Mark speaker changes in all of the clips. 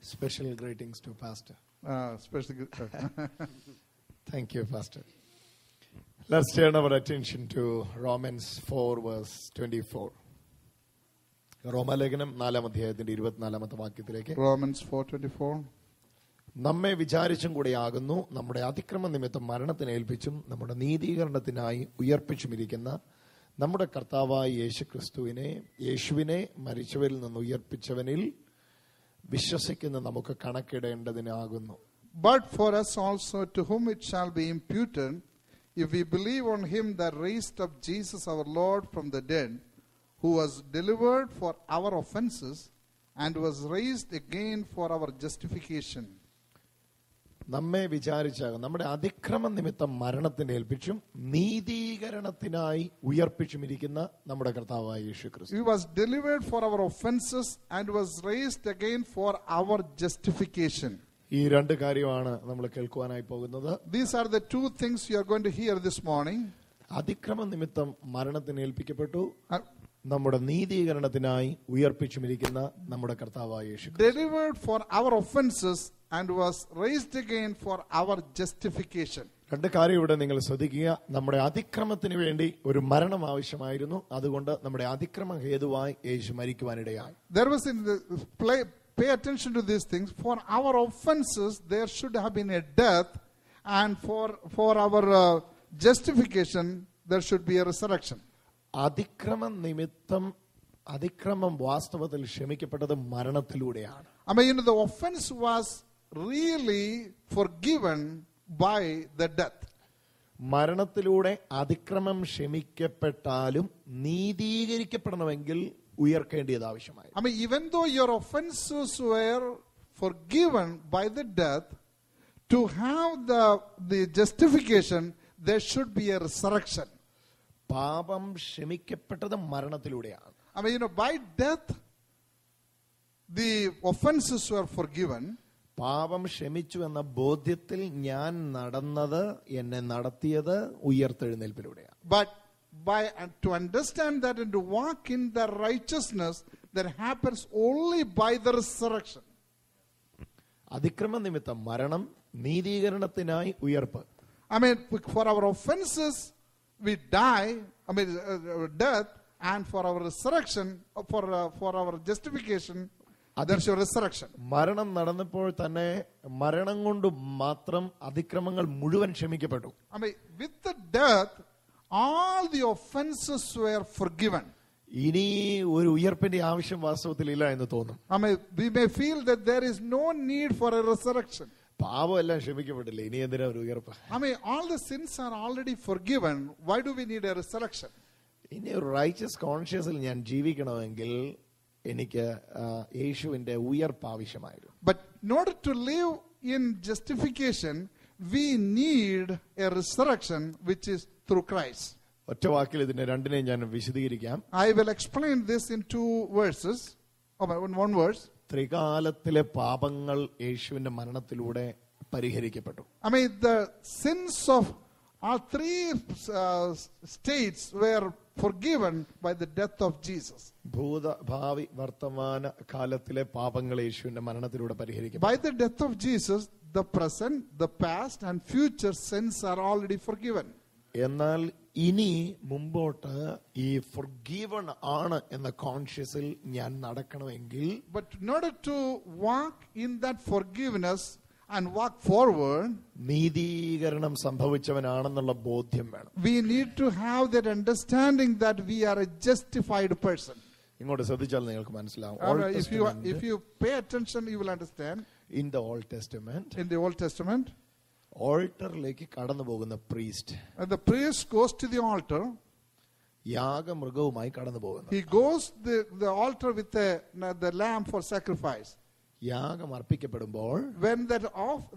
Speaker 1: Special greetings to Pastor. Thank you, Pastor. Let's turn our attention to Romans 4 verse 24. റോമാലേഖനം 4-ാം അധ്യായത്തിന്റെ 24-ാമത്തെ വാക്യത്തിലേക്ക്.
Speaker 2: Romans 4:24.
Speaker 1: നമ്മെ വിചാരിച്ചും കൂടെയാകുന്നു നമ്മുടെ അതിക്രമ നിമിത്തം മരണത്തിന് ഏൽപ്പിച്ചും നമ്മുടെ നീതീകരണത്തിനായി ഉയർപ്പിച്ചുമിരിക്കുന്ന നമ്മുടെ കർത്താവായ യേശുവിനെ മരിച്ചവരിൽ നിന്ന് ഉയർപ്പിച്ചവനിൽ വിശ്വസിക്കുന്ന നമുക്ക് കണക്കിടേണ്ടതിനാകുന്നു.
Speaker 2: But for us also, to whom it shall be imputed, if we believe on him that raised up Jesus our Lord from the dead, who was delivered for our offenses and was raised again for our justification.
Speaker 1: നമ്മെ വിചാരിച്ചാകും നമ്മുടെ അതിക്രമ നിമിത്തം മരണത്തിന് ഏൽപ്പിച്ചും നീതീകരണത്തിനായി ഉയർപ്പിച്ചുമിരിക്കുന്ന നമ്മുടെ കർത്താവായ യേശുക്രിസ്തു.
Speaker 2: He was delivered for our offenses and was raised again for our justification.
Speaker 1: ഈ രണ്ട് കാര്യമാണ് നമ്മൾ കേൾക്കുവാനായി പോകുന്നത്.
Speaker 2: These are the two things you are going to hear this morning.
Speaker 1: അതിക്രമ നിമിത്തം മരണത്തിന് ഏൽപ്പിക്കപ്പെട്ടു, നമ്മുടെ നീതീകരണത്തിനായി ഉയർപ്പിച്ചുമിരിക്കുന്ന നമ്മുടെ കർത്താവായ യേശു.
Speaker 2: Delivered for our offenses and was raised again for our justification.
Speaker 1: രണ്ട് കാര്യം ഇവിടെ നിങ്ങൾ ശ്രദ്ധിക്കുക. നമ്മുടെ അതിക്രമത്തിന് വേണ്ടി ഒരു മരണം ആവശ്യമായിരുന്നു. അതുകൊണ്ട് നമ്മുടെ അതിക്രമ ഹേതുവായി യേശു മരിക്കുവാനിടയായി.
Speaker 2: There was pay attention to these things. For our offenses there should have been a death, and for our justification there should be a resurrection.
Speaker 1: അതിക്രമം നിമിത്തം അതിക്രമം വാസ്തവത്തിൽ ക്ഷമിക്കപ്പെട്ടത് മരണത്തിലൂടെയാണ്.
Speaker 2: I mean, the offense was really forgiven by the death.
Speaker 1: മരണത്തിലൂടെ അതിക്രമം ക്ഷമിക്കപ്പെട്ടാലും നീതീകരിക്കപ്പെടണമെങ്കിൽ ഉയർക്കേണ്ടത് ആവശ്യമായി.
Speaker 2: I mean, even though your offenses were forgiven by the death, to have the justification, there should be a resurrection.
Speaker 1: പാപം ക്ഷമിക്കപ്പെട്ടത് മരണത്തിലൂടെയാണ്.
Speaker 2: I mean, by death, the offenses were forgiven.
Speaker 1: പാപം ക്ഷമിച്ചു എന്ന ബോധ്യത്തിൽ ഞാൻ നടന്നത്, എന്നെ നടത്തിയത് ഉയർത്തെഴുന്നേൽപ്പിലൂടെയാണ്.
Speaker 2: But to understand that and to walk in the righteousness, that happens only by the resurrection.
Speaker 1: അതിക്രമ നിമിത്തം മരണം, നീതീകരണത്തിനായി ഉയർപ്പ്.
Speaker 2: I mean, for our offenses we die, I mean death, and for our resurrection, for our justification, there's your resurrection.
Speaker 1: മരണം നടന്നപ്പോൾ തന്നെ മരണം കൊണ്ട് മാത്രം അതിക്രമങ്ങൾ മുഴുവൻ ക്ഷമിക്കപ്പെട്ടു.
Speaker 2: I mean, with the death, all the offenses were forgiven.
Speaker 1: ഇനി ഒരു ഉയർപ്പിന്റെ ആവശ്യം വാസ്തവത്തിൽ ഇല്ല എന്ന് തോന്നും.
Speaker 2: I mean, we may feel that there is no need for a resurrection.
Speaker 1: പാപം എല്ലാം ക്ഷമിക്കപ്പെട്ടില്ല, ഇനി എന്തിനാ ഒരു ഉയർപ്പ്?
Speaker 2: I mean, all the sins are already forgiven. Why do we need a resurrection?
Speaker 1: ഇനി ഒരു റൈച്ചസ് കോൺഷ്യസിൽ ഞാൻ ജീവിക്കണമെങ്കിൽ എനിക്ക് യേശുവിന്റെ ഉയർപ്പ് ആവശ്യമായിരുന്നു.
Speaker 2: But in order to live in justification, we need a resurrection which is through Christ.
Speaker 1: ഒറ്റ വാക്കിൽ ഇതിനെ രണ്ടിനെയും ഞാൻ വിശദീകരിക്കാം.
Speaker 2: I will explain this in two verses, in one verse.
Speaker 1: ത്രികാലത്തിലെ പാപങ്ങൾ യേശുവിന്റെ മരണത്തിലൂടെ പരിഹരിക്കപ്പെട്ടു.
Speaker 2: I mean, the sins of all three states were forgiven by the death of Jesus.
Speaker 1: ഭൂത ഭാവി വർത്തമാന കാലത്തിലെ പാപങ്ങൾ യേശുവിന്റെ മരണത്തിലൂടെ പരിഹരിക്കപ്പെട്ടു.
Speaker 2: By the death of Jesus, the present, the past and future sins are already forgiven.
Speaker 1: എന്നാൽ ഇനി മുമ്പോട്ട് ഈ forgiven ആണ് എന്ന കോൺഷ്യസിൽ ഞാൻ നടക്കണമെങ്കിൽ,
Speaker 2: but in order to walk in that forgiveness and walk forward,
Speaker 1: നീതീകരണം സംഭവിച്ചവനാണെന്നുള്ള ബോധ്യം വേണം.
Speaker 2: we need to have that understanding that we are a justified person.
Speaker 1: ഇങ്ങോട്ട് ശ്രദ്ധിച്ചാൽ നിങ്ങൾക്ക് മനസ്സിലാവും.
Speaker 2: If you pay attention, you will understand.
Speaker 1: In the Old Testament, ഓൾട്ടറിലേക്ക് കടന്നു പോകുന്ന priest,
Speaker 2: the priest goes to the altar.
Speaker 1: യാഗമൃഗവുമായി കടന്നു പോകുന്നു.
Speaker 2: He goes the altar with the lamb for sacrifice.
Speaker 1: യാഗം അർപ്പിക്കപ്പെടുമ്പോൾ
Speaker 2: when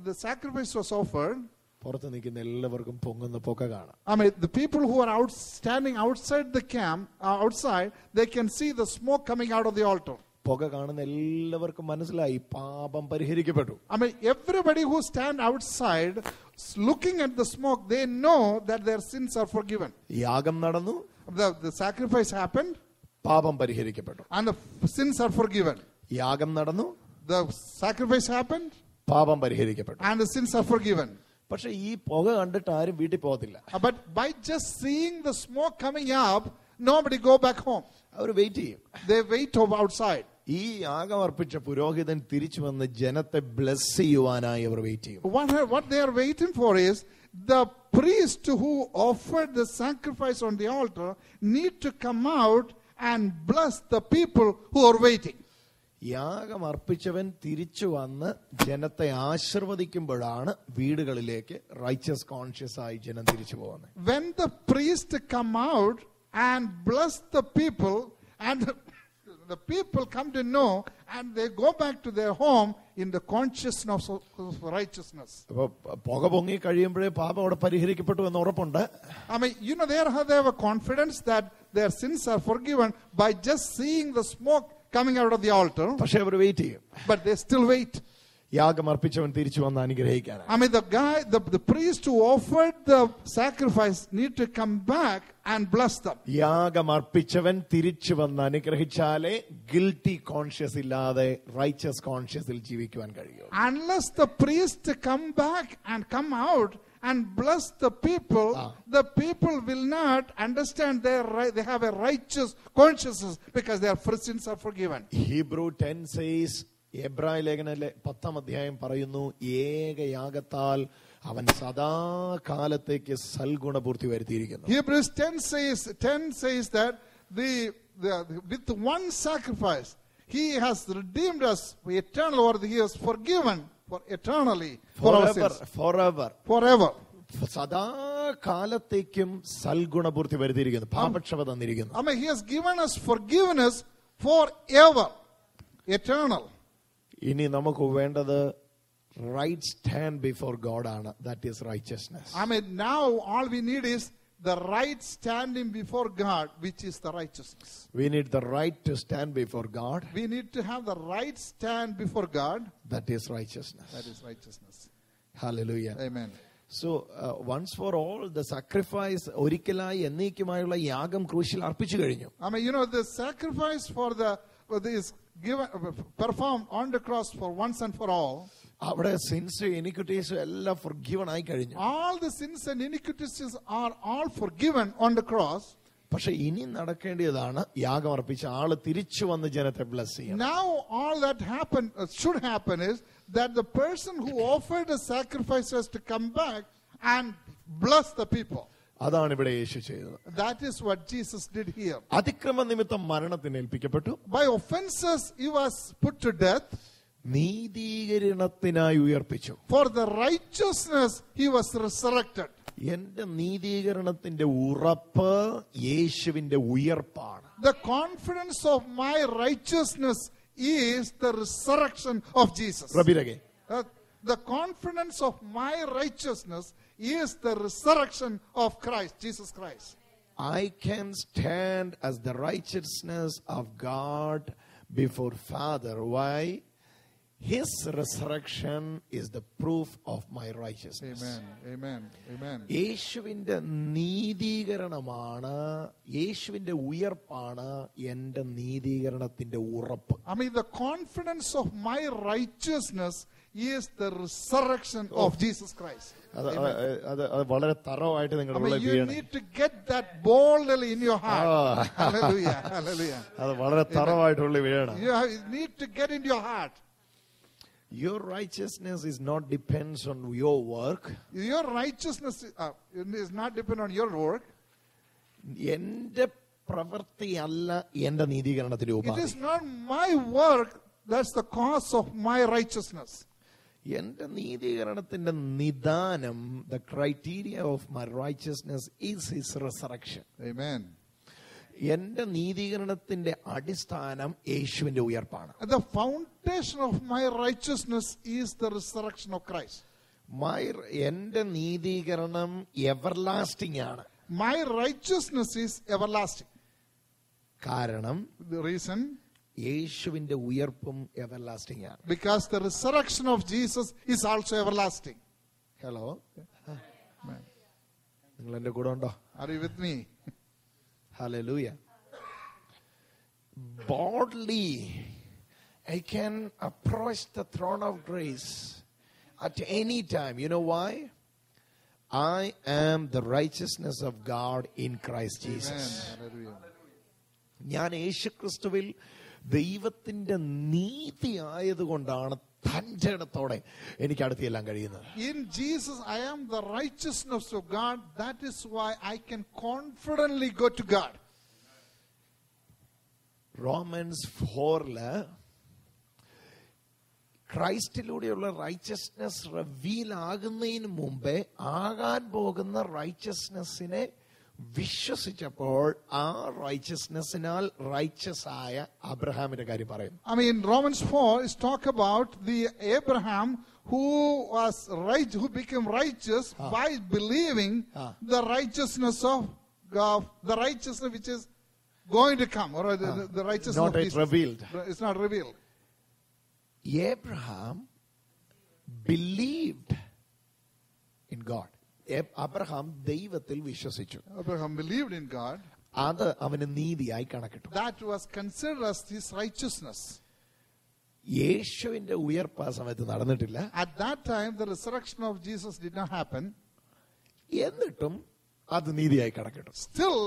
Speaker 2: the sacrifice was offered,
Speaker 1: പുറത്ത് നിൽക്കുന്ന എല്ലാവർക്കും പൊങ്ങുന്ന പുക കാണാം.
Speaker 2: I mean, the people who are standing outside the camp, outside, they can see the smoke coming out of the altar.
Speaker 1: പുക കാണുന്ന എല്ലാവർക്കും മനസ്സിലായി പാപം പരിഹരിക്കപ്പെട്ടു.
Speaker 2: I mean, everybody who stand outside looking at the smoke, they know that their sins are forgiven.
Speaker 1: യാഗം നടന്നു,
Speaker 2: the sacrifice happened,
Speaker 1: പാപം പരിഹരിക്കപ്പെട്ടു.
Speaker 2: and the sins are forgiven.
Speaker 1: യാഗം നടന്നു,
Speaker 2: the sacrifice happened
Speaker 1: പാപം പരിഹരിക്കപ്പെട്ടു.
Speaker 2: and the sins are forgiven.
Speaker 1: പക്ഷെ ഈ പുക കണ്ടിട്ട് ആരും വീട്ടിൽ പോകത്തില്ല.
Speaker 2: But by just seeing the smoke coming up, nobody go back home.
Speaker 1: Our wait ചെയ്യും.
Speaker 2: They wait outside.
Speaker 1: ഈ യാഗം അർപ്പിച്ച പുരോഹിതൻ തിരിച്ചു വന്ന് ജനത്തെ ബ്ലെസ് ചെയ്യുവാനായി അവർ വെയിറ്റ് ചെയ്യും.
Speaker 2: What they are waiting for is the priest who offered the sacrifice on the altar need to come out and bless the people who are waiting.
Speaker 1: യാഗം അർപ്പിച്ചവൻ തിരിച്ചു വന്ന് ജനത്തെ ആശീർവദിക്കുമ്പോഴാണ് വീടുകളിലേക്ക് റൈച്ചസ് കോൺഷ്യസ് ആയി ജനം തിരിച്ചു പോകുന്നത്.
Speaker 2: When the priest come out and bless the people, and the people come to know, and they go back to their home in the consciousness of righteousness.
Speaker 1: അപ്പൊ പുക പൊങ്ങി കഴിയുമ്പോഴേ പാപം അവിടെ പരിഹരിക്കപ്പെട്ടു എന്ന് ഉറപ്പുണ്ട്.
Speaker 2: I mean, they have a confidence that their sins are forgiven by just seeing the smoke coming out of the altar.
Speaker 1: പക്ഷെ അവർ wait ചെയ്യും.
Speaker 2: But they still wait.
Speaker 1: യാഗം അർപ്പിച്ചവൻ തിരിച്ചു വന്ന് അനുഗ്രഹിക്കാനാണ്.
Speaker 2: I mean, the priest who offered the sacrifice need to come back and bless them.
Speaker 1: യാഗം അർപ്പിച്ചവൻ തിരിച്ചു വന്ന് അനുഗ്രഹിച്ചാലേ guilty conscious ഇല്ലാതെ righteous കോൺഷ്യസിൽ ജീവിക്കുവാൻ കഴിയൂ.
Speaker 2: Unless the priest come back and come out and bless the people will not understand they have a righteous consciousness because their sins are forgiven.
Speaker 1: Hebrew 10 says, എബ്രായ ലേഖനത്തിലെ 10ാം അധ്യായം പറയുന്നു, ഏകയാഗത്താൽ അവൻ സദാകാലത്തേക്ക് സൽഗുണപൂർത്തി വരുത്തിയിരിക്കുന്നു.
Speaker 2: Hebrews 10 says that with one sacrifice he has redeemed us for eternal, or he has forgiven for eternally for our sins. Forever.
Speaker 1: സദാകാലത്തേക്കും സൽഗുണപൂർത്തി വരുത്തിയിരിക്കുന്നു, പാപക്ഷമ തന്നിരിക്കുന്നു.
Speaker 2: I mean, he has given us forgiveness forever, eternal.
Speaker 1: ഇനി നമുക്ക് വേണ്ടത് right stand before God ആണ്. That is righteousness.
Speaker 2: I mean, now all we need is the right standing before God, which is the righteousness.
Speaker 1: We need the right to stand before God.
Speaker 2: We need to have the right stand before God.
Speaker 1: That is righteousness.
Speaker 2: That is righteousness.
Speaker 1: Hallelujah.
Speaker 2: Amen.
Speaker 1: So once for all, the sacrifice ഒരിക്കലായി എന്നേക്കുമായുള്ള യാഗം ക്രൂശിൽ അർപ്പിച്ചു കഴിഞ്ഞു.
Speaker 2: I mean, the sacrifice for this given performed on the cross for once and for all.
Speaker 1: അവിടെ since iniquities എല്ലാം forgiven ആയി കഴിഞ്ഞു.
Speaker 2: All the sins and iniquities are all forgiven on the cross.
Speaker 1: പക്ഷെ ഇനി നടക്കേണ്ടതാണ് യാഗം അർപ്പിച്ച ആള് തിരിച്ചു വന്ന് ജനത്തെ ബ്ലസ് ചെയ്യണം.
Speaker 2: Now all that should happen is that the person who offered the sacrifice has to come back and bless the people.
Speaker 1: അതാണ് ഇവിടെ യേശു ചെയ്തത്.
Speaker 2: That is what Jesus did here.
Speaker 1: അതിക്രമ നിമിത്തം മരണത്തിന് ഏൽപ്പിക്കപ്പെട്ടു.
Speaker 2: By offenses he was put to death.
Speaker 1: നീതീകരണത്തിനായി ഉയർപ്പിച്ചു.
Speaker 2: For the righteousness he was resurrected.
Speaker 1: എന്റെ നീതീകരണത്തിന്റെ ഉറപ്പ് യേശുവിന്റെ ഉയർപ്പാണ്.
Speaker 2: The confidence of my righteousness is the resurrection of Jesus. The confidence of my righteousness is the resurrection of Christ, Jesus Christ.
Speaker 1: I can stand as the righteousness of God before Father. Why? His resurrection is the proof of my righteousness.
Speaker 2: Amen.
Speaker 1: യേശുവിന്റെ നീതീകരണമാണ്, യേശുവിന്റെ ഉയർപ്പാണ് എന്റെ നീതീകരണത്തിന്റെ ഉറപ്പ്.
Speaker 2: I mean, the confidence of my righteousness is the resurrection of Jesus Christ.
Speaker 1: അത് വളരെ തറവായിട്ട് നിങ്ങൾ
Speaker 2: you need to get that boldly in your heart. Hallelujah.
Speaker 1: അത് വളരെ തറവായിട്ടുള്ള വീഴണം.
Speaker 2: You need to get into your heart.
Speaker 1: Your righteousness is not depends on your work.
Speaker 2: Your righteousness is not depend on your work.
Speaker 1: എന്റെ പ്രവൃത്തിയല്ല എന്റെ നീതീകരണത്തിന്റെ ഉപാധി.
Speaker 2: It is not my work that's the cause of my righteousness.
Speaker 1: എന്റെ നീതീകരണത്തിന്റെ നിദാനം, the criteria of my righteousness is his resurrection.
Speaker 2: Amen.
Speaker 1: എന്റെ നീതീകരണത്തിന്റെ അടിസ്ഥാനം യേശുവിന്റെ ഉയർപ്പാണ്.
Speaker 2: The foundation of my righteousness is the resurrection of Christ.
Speaker 1: എന്റെ നീതീകരണം everlasting ആണ്.
Speaker 2: My righteousness is everlasting.
Speaker 1: കാരണം
Speaker 2: The reason?
Speaker 1: യേശുവിന്റെ ഉയർപ്പും everlasting ആണ്.
Speaker 2: Because the resurrection of Jesus is also everlasting.
Speaker 1: Hello, നിങ്ങൾ എന്റെ കൂടെ ഉണ്ടോ?
Speaker 2: Are you with me?
Speaker 1: Hallelujah. Bodily I can approach the throne of grace at any time. You know why? I am the righteousness of God in Christ Jesus.
Speaker 2: Hallelujah.
Speaker 1: ഞാൻ യേശുക്രിസ്തുവിൽ ദൈവത്തിന്റെ നീതി ആയതുകൊണ്ടാണ് തന്റെ ഇടത്തോടെ എനിക്ക് അടുത്തെല്ലാം കഴിയുന്നത്.
Speaker 2: In Jesus, I am the righteousness of God. That is why I can confidently go to God.
Speaker 1: Romans 4-ല് ക്രൈസ്റ്റിലൂടെയുള്ള റൈച്ചസ്നെസ് റിവീൽ ആകുന്നതിന് മുമ്പേ ആകാൻ പോകുന്ന റൈച്ചസ്നെസ്സിനെ വിശ്വസിച്ചപ്പോൾ ആ റൈച്ചസ്നെസ്സിനാൽ റൈച്ചസ് ആയ അബ്രഹാമിന്റെ കാര്യം പറയും.
Speaker 2: I mean, Romans 4 is talk about the Abraham who was right, who became righteous by believing the righteousness of God, the righteousness which is going to come, or the righteousness
Speaker 1: Not
Speaker 2: of
Speaker 1: yet
Speaker 2: Jesus.
Speaker 1: revealed.
Speaker 2: It's not revealed.
Speaker 1: Abraham believed in God. Abraham ദൈവത്തിൽ വിശ്വസിച്ചു.
Speaker 2: Abraham believed in God.
Speaker 1: അത് അവന് നീതിയായി കണക്കിട്ടു.
Speaker 2: That was considered as his righteousness.
Speaker 1: യേശുവിന്റെ ഉയർപ്പ് ആ സമയത്ത് നടന്നിട്ടില്ല.
Speaker 2: At that time, the resurrection of Jesus did not happen.
Speaker 1: എന്നിട്ടും അത് നീതിയായി കണക്കിട്ടു.
Speaker 2: Still,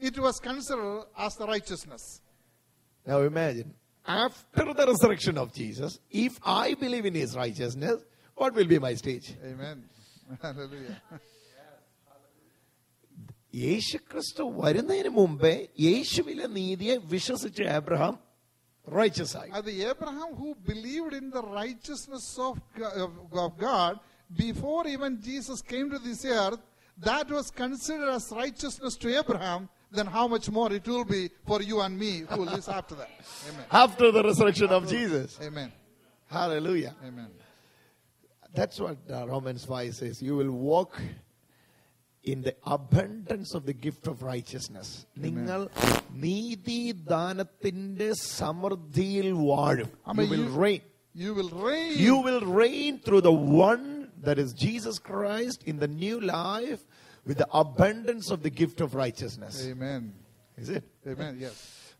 Speaker 2: it was considered as the righteousness.
Speaker 1: Now imagine, after the resurrection of Jesus, if I believe in his righteousness, what will be my stage?
Speaker 2: Amen. Hallelujah.
Speaker 1: യേശുക്രിസ്തു വരുന്നതിന് മുമ്പേ യേശുവിലെ നീതിയെ വിശ്വസിച്ച Abraham righteous ആയി.
Speaker 2: The Abraham who believed in the righteousness of God before even Jesus came to this earth, that was considered as righteousness to Abraham. Then how much more it will be for you and me who lives after that. Amen.
Speaker 1: After the resurrection of Jesus.
Speaker 2: Amen.
Speaker 1: Hallelujah.
Speaker 2: Amen.
Speaker 1: That's what Romans 5 says. You will walk in the abundance of the gift of righteousness. നിങ്ങൾ നീതിദാനത്തിന്റെ സമൃദ്ധിയിൽ വാഴും. You will reign.
Speaker 2: You will reign.
Speaker 1: You will reign through the one that is Jesus Christ in the new life with the abundance of the gift of righteousness.
Speaker 2: Amen.
Speaker 1: Is it?
Speaker 2: Amen. Yes.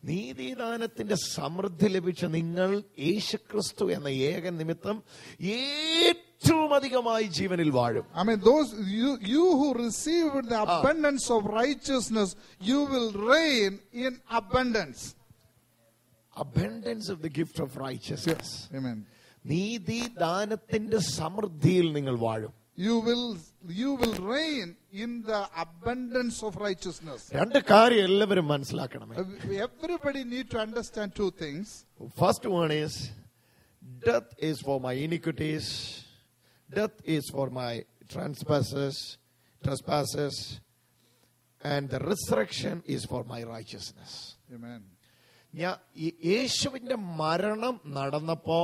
Speaker 1: നീതിദാനത്തിന്റെ സമൃദ്ധി ലഭിച്ച നിങ്ങൾ യേശുക്രിസ്തു എന്ന ഏക നിമിത്തം ഏറ്റവും അധികമായി ജീവനിൽ വാഴും.
Speaker 2: I mean, those you who receive the abundance of righteousness, you will reign in abundance.
Speaker 1: Abundance of the gift of righteousness.
Speaker 2: Amen.
Speaker 1: നീതിദാനത്തിന്റെ സമൃദ്ധിയിൽ നിങ്ങൾ വാഴും.
Speaker 2: You will reign in the abundance of righteousness.
Speaker 1: രണ്ട് കാര്യം എല്ലാവരും മനസ്സിലാക്കണമേ.
Speaker 2: Everybody need to understand two things.
Speaker 1: First one is, death is for my iniquities. Death is for my trespasses. And the resurrection is for my righteousness.
Speaker 2: Amen.
Speaker 1: യേശുവിന്റെ മരണം നടന്നപ്പോ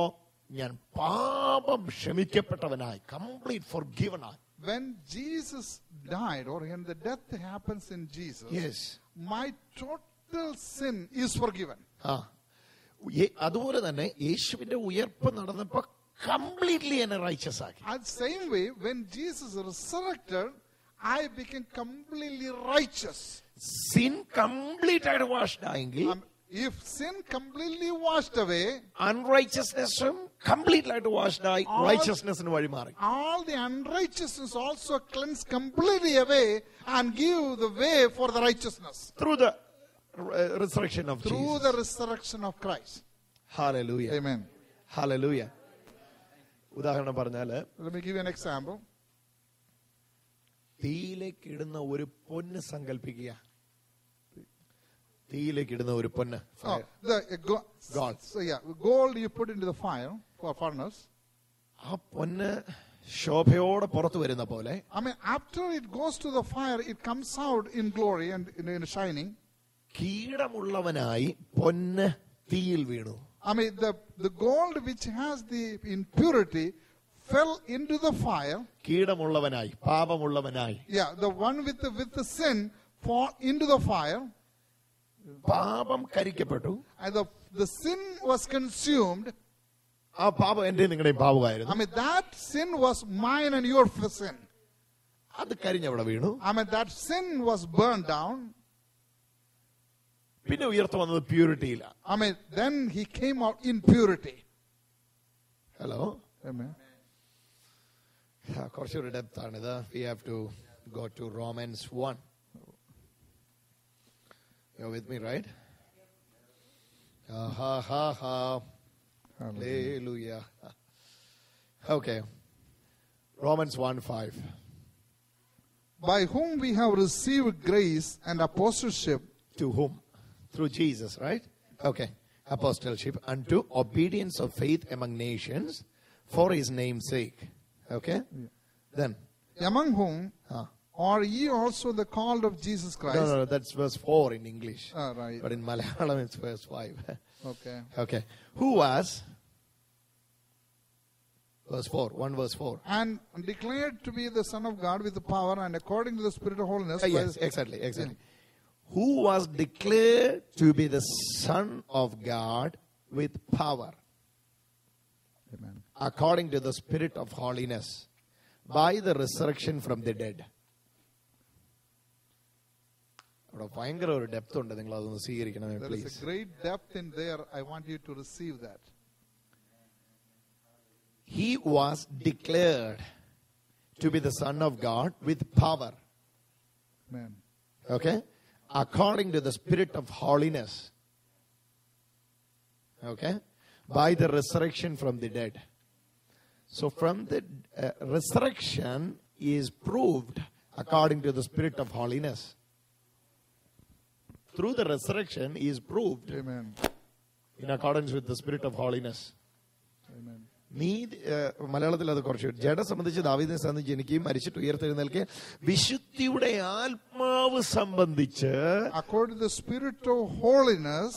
Speaker 1: ഞാൻ പാപം ക്ഷമിക്കപ്പെട്ടവനായി, complete forgiven ആയി.
Speaker 2: When Jesus died, or when the death happens in Jesus,
Speaker 1: Yes.
Speaker 2: my total sin is forgiven.
Speaker 1: അതുപോലെ തന്നെ യേശുവിന്റെ ഉയർപ്പ് നടന്നപ്പോ completely എന്നെ righteous ആക്കി.
Speaker 2: At the same way, when Jesus resurrected, I became completely righteous.
Speaker 1: Sin complete ആയിട്ട് washed ആയെങ്കിൽ,
Speaker 2: if sin completely washed away,
Speaker 1: unrighteousnessും completely ആയിട്ട് washed ആയി righteousnessന് വഴി മാറി.
Speaker 2: All the unrighteousness also cleansed completely away and give the way for the righteousness.
Speaker 1: Through the resurrection of Jesus.
Speaker 2: Through the resurrection of Christ.
Speaker 1: Hallelujah.
Speaker 2: Amen.
Speaker 1: Hallelujah. ഉദാഹരണം പറഞ്ഞാല്,
Speaker 2: Let me give you an example.
Speaker 1: തീയിലേക്ക് ഇടുന്ന ഒരു പൊന്ന് സങ്കല്പിക്കുക. തീയിലേക്ക് ഇടുന്ന ഒരു പൊന്ന്.
Speaker 2: Gold. So gold you put into the fire for furnace.
Speaker 1: ആ പൊന്ന് ശോഭയോടെ പുറത്തു വരുന്ന പോലെ,
Speaker 2: I mean, after it goes to the fire, it comes out in glory and in shining.
Speaker 1: കീടമുള്ളവനായി പൊന്ന് തീയിൽ വീണു.
Speaker 2: I mean, the gold which has the impurity fell into the fire.
Speaker 1: കീടമുള്ളവനായി, പാപമുള്ളവനായി.
Speaker 2: Yeah, the one with the sin fall into the fire.
Speaker 1: പാപം കരിക്കപ്പെട്ടു.
Speaker 2: And the sin was consumed.
Speaker 1: ആ പാപം എന്റെ നിങ്ങളുടെയും പാപമായിരുന്നു.
Speaker 2: I mean, that sin was mine and your sin.
Speaker 1: അത് കരിഞ്ഞവിടെ വീണു.
Speaker 2: I mean, that sin was burned down.
Speaker 1: പിന്നെ ഉയർത്തു വന്നത് പ്യൂരിറ്റിയില്ല.
Speaker 2: I mean, then he came out in purity.
Speaker 1: Hello,
Speaker 2: Amen.
Speaker 1: കുറച്ചൊരു depth ആണിത്. We have to go to Romans 1. You're with me, right? Hallelujah. Okay. Romans 1:5.
Speaker 2: By whom we have received grace and apostleship.
Speaker 1: To whom? Through Jesus, right? Okay. Apostleship unto obedience of faith among nations for his name's sake. Okay? Then.
Speaker 2: Among whom are ye also the called of Jesus Christ?
Speaker 1: No, that's verse 4 in English.
Speaker 2: Right.
Speaker 1: But in Malayalam it's verse 5.
Speaker 2: Okay.
Speaker 1: Okay. Who was? Verse 4. 1 verse 4.
Speaker 2: And declared to be the Son of God with the power and according to the Spirit of holiness.
Speaker 1: Yes, exactly. Who was declared to be the Son of God with power,
Speaker 2: Amen.
Speaker 1: according to the Spirit of holiness, by the resurrection from the dead. അവിടെ ഭയങ്കര ഒരു depth ഉണ്ട്. നിങ്ങൾ അതൊന്ന് സ്വീകരിക്കണമേ
Speaker 2: There is
Speaker 1: please.
Speaker 2: a great depth in there. I want you to receive that.
Speaker 1: He was declared to be the Son of God with power.
Speaker 2: Amen.
Speaker 1: Okay? According to the Spirit of holiness. Okay? By the resurrection from the dead. So from the resurrection is proved according to the Spirit of holiness. Through the resurrection is proved
Speaker 2: Amen.
Speaker 1: in accordance with the Spirit of holiness.
Speaker 2: Amen.
Speaker 1: മലയാളത്തിൽ അത് കുറച്ച് ജഡ സംബന്ധിച്ച് ദാവീദിനെ സംബന്ധിച്ച് ജനിക്കുകയും മരിച്ചിട്ട് ഉയർത്തെഴുന്നേൽക്കുകയും വിശുദ്ധിയുടെ ആത്മാവ് സംബന്ധിച്ച്
Speaker 2: According to the Spirit of holiness.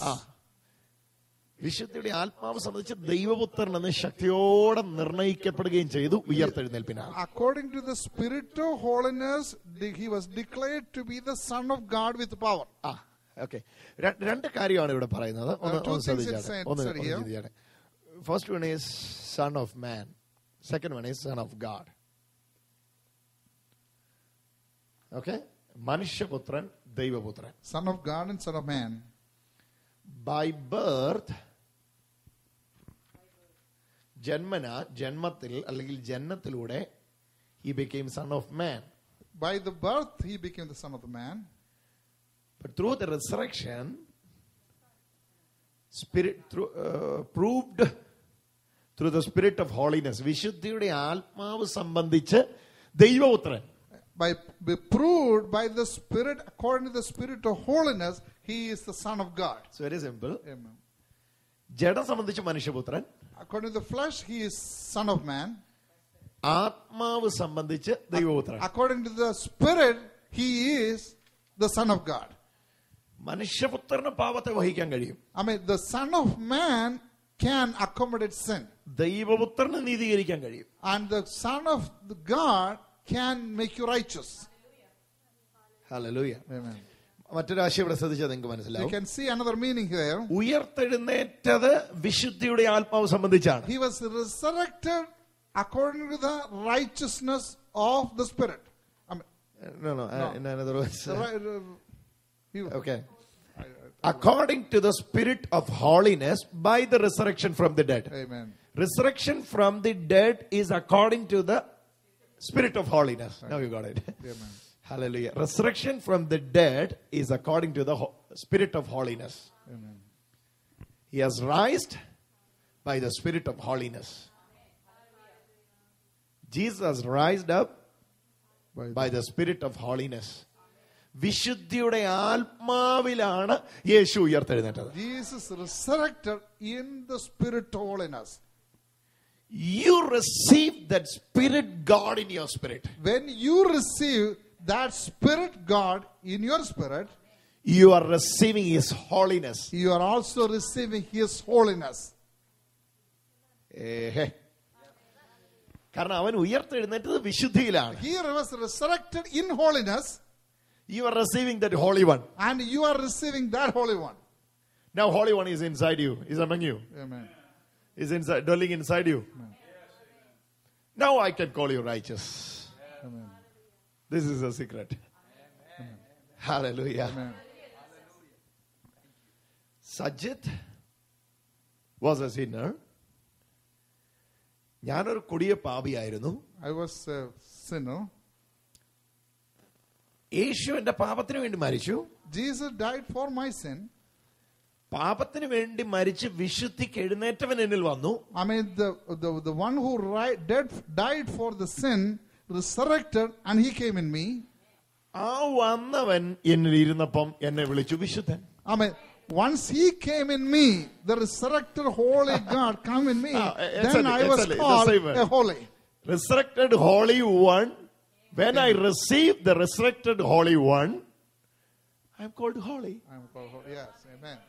Speaker 1: വിശുദ്ധിയുടെ ആത്മാവ് സംബന്ധിച്ച് ദൈവപുത്രൻ എന്ന് ശക്തിയോടെ നിർണയിക്കപ്പെടുകയും ചെയ്തു ഉയർത്തെഴുന്നേൽപ്പിനാൽ.
Speaker 2: According to the Spirit of holiness, he was declared to be the Son of God with power.
Speaker 1: Okay, രണ്ട് കാര്യമാണ് ഇവിടെ പറയുന്നത്. ഒന്ന്
Speaker 2: it said here.
Speaker 1: First one is son of man, second one is son of God. Okay, മനുഷ്യപുത്രൻ, ദൈവപുത്രൻ.
Speaker 2: Son of God and Son of man.
Speaker 1: By birth, ജന്മത്തിൽ അല്ലെങ്കിൽ ജനനത്തിലൂടെ he became son of man.
Speaker 2: By the birth he became the son of the man.
Speaker 1: But through the resurrection, proved through the Spirit of holiness, വിശുദ്ധിയുടെ ആത്മാവ് സംബന്ധിച്ച് ദൈവപുത്രൻ.
Speaker 2: By proved by the Spirit, according to the Spirit of holiness, he is the Son of God.
Speaker 1: It's very simple.
Speaker 2: Amen.
Speaker 1: ജഡം സംബന്ധിച്ച് മനുഷ്യപുത്രൻ,
Speaker 2: According to the flesh, he is Son of man.
Speaker 1: ആത്മാവ് സംബന്ധിച്ച് ദൈവപുത്രൻ.
Speaker 2: According to the Spirit, he is the Son of God.
Speaker 1: മനുഷ്യപുത്രന് പാപത്തെ വഹിക്കാൻ കഴിയും.
Speaker 2: I mean, the Son of man can accommodate sin.
Speaker 1: ദൈവപുത്രന് നീതീകരിക്കാൻ കഴിയും.
Speaker 2: And the Son of God can make you righteous.
Speaker 1: Hallelujah.
Speaker 2: Amen.
Speaker 1: മറ്റൊരാശയം ഇവിടെ ശ്രദ്ധിച്ചാൽ നിങ്ങൾക്ക്
Speaker 2: You
Speaker 1: മനസ്സിലാവും.
Speaker 2: can see another meaning here.
Speaker 1: ഉയർത്തെഴുന്നേറ്റത് വിശുദ്ധിയുടെ ആത്മാവ് സംബന്ധിച്ചാണ്.
Speaker 2: He was resurrected according to the righteousness of the Spirit. I mean,
Speaker 1: No. In other words,
Speaker 2: okay.
Speaker 1: According to the Spirit of holiness by the resurrection from the dead.
Speaker 2: Amen.
Speaker 1: Resurrection from the dead is according to the Spirit of holiness. Now you got it.
Speaker 2: Amen.
Speaker 1: Hallelujah. Resurrection from the dead is according to the Spirit of holiness.
Speaker 2: Amen.
Speaker 1: He has raised by the Spirit of holiness. Jesus raised up by the Spirit of holiness. വിശുദ്ധിയുടെ ആത്മാവിലാണ് യേശു ഉയർത്തെഴുന്നേറ്റത്.
Speaker 2: Jesus resurrected in the Spirit of holiness.
Speaker 1: You receive that Spirit God in your spirit.
Speaker 2: When you receive that Spirit God in your spirit,
Speaker 1: you are receiving His holiness.
Speaker 2: you are also receiving His holiness.
Speaker 1: കാരണം അവൻ ഉയർത്തെഴുന്നേറ്റത് വിശുദ്ധിയിലാണ്.
Speaker 2: He was resurrected in holiness.
Speaker 1: You are receiving that Holy One.
Speaker 2: And you are receiving that Holy One.
Speaker 1: Now Holy One is inside you, is among you.
Speaker 2: Amen.
Speaker 1: Is inside, dwelling inside you.
Speaker 2: Amen.
Speaker 1: Now I can call you righteous.
Speaker 2: Amen.
Speaker 1: This is a secret.
Speaker 2: Amen.
Speaker 1: Hallelujah.
Speaker 2: Amen.
Speaker 1: Sajit was a sinner. ഞാനൊരു കൊടിയ പാപിയായിരുന്നു.
Speaker 2: I was a sinner.
Speaker 1: യേശു എന്റെ പാപത്തിന് വേണ്ടി മരിച്ചു.
Speaker 2: Jesus died for my sin.
Speaker 1: പാപത്തിന് വേണ്ടി മരിച്ച് വിശുദ്ധിക്ക് എഴുന്നേറ്റവൻ എന്നിൽ വന്നു.
Speaker 2: I mean, the one who died for the sin resurrected and he came in me.
Speaker 1: ആ വന്നവൻ എന്നിൽ ഇരുന്നപ്പം എന്നെ വിളിച്ചു വിശുദ്ധൻ.
Speaker 2: I mean, once he came in me, the resurrected holy God come in me, then I was called a holy.
Speaker 1: Resurrected Holy One. When I receive the resurrected Holy One, I am called holy.
Speaker 2: I am called holy. Yes, amen.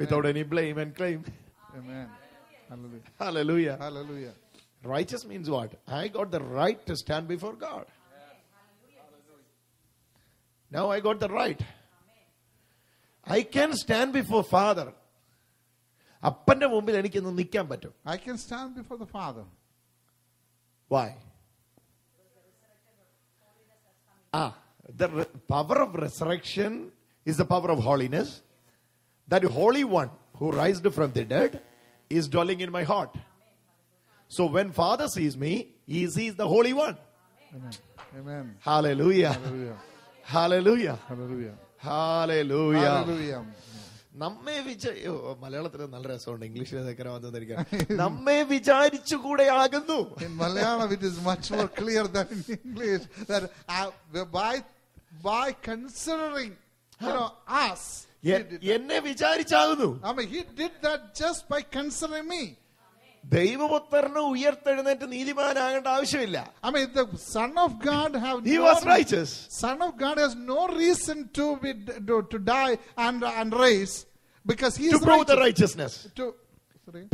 Speaker 1: Without any blame and claim.
Speaker 2: Amen. Hallelujah.
Speaker 1: Hallelujah.
Speaker 2: Hallelujah.
Speaker 1: Righteous means what? I got the right to stand before God. Now I got the right. I can stand before Father. അപ്പന്റെ മുമ്പിൽ എനിക്കിന്ന് നിൽക്കാൻ പറ്റും.
Speaker 2: I can stand before the Father.
Speaker 1: Why? The power of resurrection is the power of holiness. That Holy One who raised from the dead is dwelling in my heart. So when Father sees me, he sees the Holy One.
Speaker 2: Amen. Amen.
Speaker 1: Hallelujah.
Speaker 2: Hallelujah.
Speaker 1: Hallelujah.
Speaker 2: Hallelujah.
Speaker 1: Hallelujah.
Speaker 2: Hallelujah.
Speaker 1: നമ്മെ മലയാളത്തിൽ നല്ല രസമുണ്ട്, ഇംഗ്ലീഷിൽ നമ്മെ വിചാരിച്ചുകൂടെ ആകുന്നു.
Speaker 2: In Malayalam it is much more clear than in English that by considering us,
Speaker 1: എന്നെ വിചാരിച്ചാകുന്നു.
Speaker 2: I mean, he did that just by considering me.
Speaker 1: ദൈവപുത്രന് ഉയർത്തെഴുന്നേറ്റ് നീതിമാനാകേണ്ട ആവശ്യമില്ല.
Speaker 2: I mean, the Son of God
Speaker 1: He was righteous.
Speaker 2: Son of God has no reason to die and raise because he is
Speaker 1: to prove
Speaker 2: righteous.
Speaker 1: the righteousness.
Speaker 2: To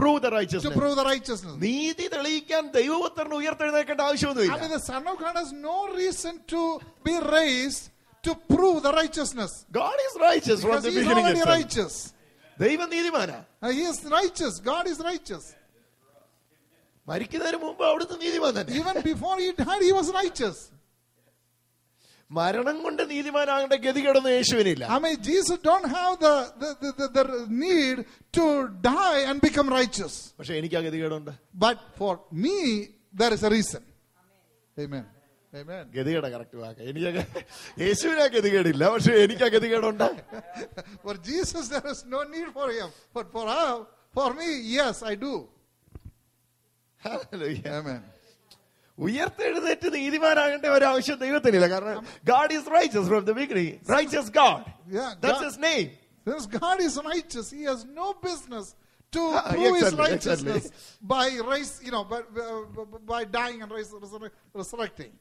Speaker 1: prove the righteousness.
Speaker 2: To prove the righteousness.
Speaker 1: നീതി തെളിയിക്കാൻ ദൈവപുത്രന് ഉയർത്തെഴുന്നേൽക്കേണ്ട ആവശ്യമൊന്നുമില്ല.
Speaker 2: I mean, the Son of God has no reason to be raised to prove the righteousness.
Speaker 1: God is righteous from the beginning.
Speaker 2: He is already righteous.
Speaker 1: ദൈവം നീതിമാനാ.
Speaker 2: He is righteous. God is righteous.
Speaker 1: മരിക്കുന്നതിന് മുമ്പ് അവിടുത്തെ നീതിമാൻ തന്നെ.
Speaker 2: Even before he died, he was righteous.
Speaker 1: മരണം കൊണ്ട് നീതിമാനാകേണ്ട ഗതികേടൊന്നും യേശുവിനില്ല.
Speaker 2: I mean, Jesus don't have the need to die and become righteous.
Speaker 1: പക്ഷെ എനിക്ക് ആ ഗതികേടുണ്ട്.
Speaker 2: But for me, there is a reason. Amen. Amen.
Speaker 1: ഗതികേട കറക്റ്റ് വാക്ക. എനിക്ക് യേശുവിന് ആ ഗതികേടില്ല, പക്ഷെ എനിക്ക് ആ ഗതികേടുണ്ട്.
Speaker 2: For Jesus, there is no need for him. But for me, yes, I do.
Speaker 1: Hallelujah.
Speaker 2: Amen.
Speaker 1: ഉയർത്തെഴുന്നേറ്റ് നീതിമാനാകേണ്ട ഒരു ആവശ്യം ദൈവത്തിനില്ല. കാരണം God is righteous from the beginning. Righteous God.
Speaker 2: Yeah,
Speaker 1: that's his name.
Speaker 2: Since God is righteous, he has no business to prove his righteousness by by dying and resurrecting.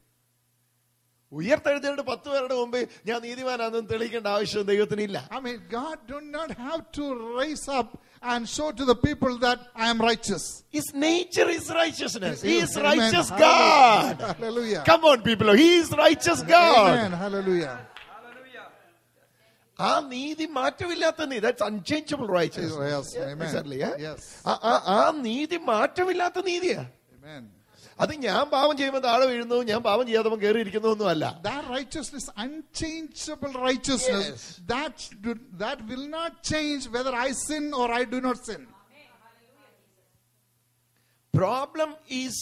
Speaker 1: ഉയർത്തെഴുന്നേറ്റ് 10 പേരുടെ മുമ്പ് ഞാൻ നീതിമാനാണെന്ന് തെളിയിക്കേണ്ട ആവശ്യം ദൈവത്തിനില്ല.
Speaker 2: I mean, God do not have to raise up and show to the people that I am righteous.
Speaker 1: His nature is righteousness. He is righteous God.
Speaker 2: Hallelujah.
Speaker 1: Come on, people. He is righteous God.
Speaker 2: Amen. Hallelujah.
Speaker 1: ആ നീതി മാറ്റമില്ലാത്ത നീതി. That's unchangeable righteousness.
Speaker 2: Yes. Amen.
Speaker 1: Exactly.
Speaker 2: Yes.
Speaker 1: ആ നീതി മാറ്റമില്ലാത്ത നീതിയാ.
Speaker 2: Amen.
Speaker 1: അത് ഞാൻ പാപം ചെയ്യുമ്പോൾ താഴെ വീഴുന്നു, ഞാൻ പാപം ചെയ്യാത്തപ്പോൾ കയറിയിരിക്കുന്നു ഒന്നുമല്ല.
Speaker 2: That righteousness, unchangeable righteousness, that will not change whether I sin or I do not sin.
Speaker 1: Problem is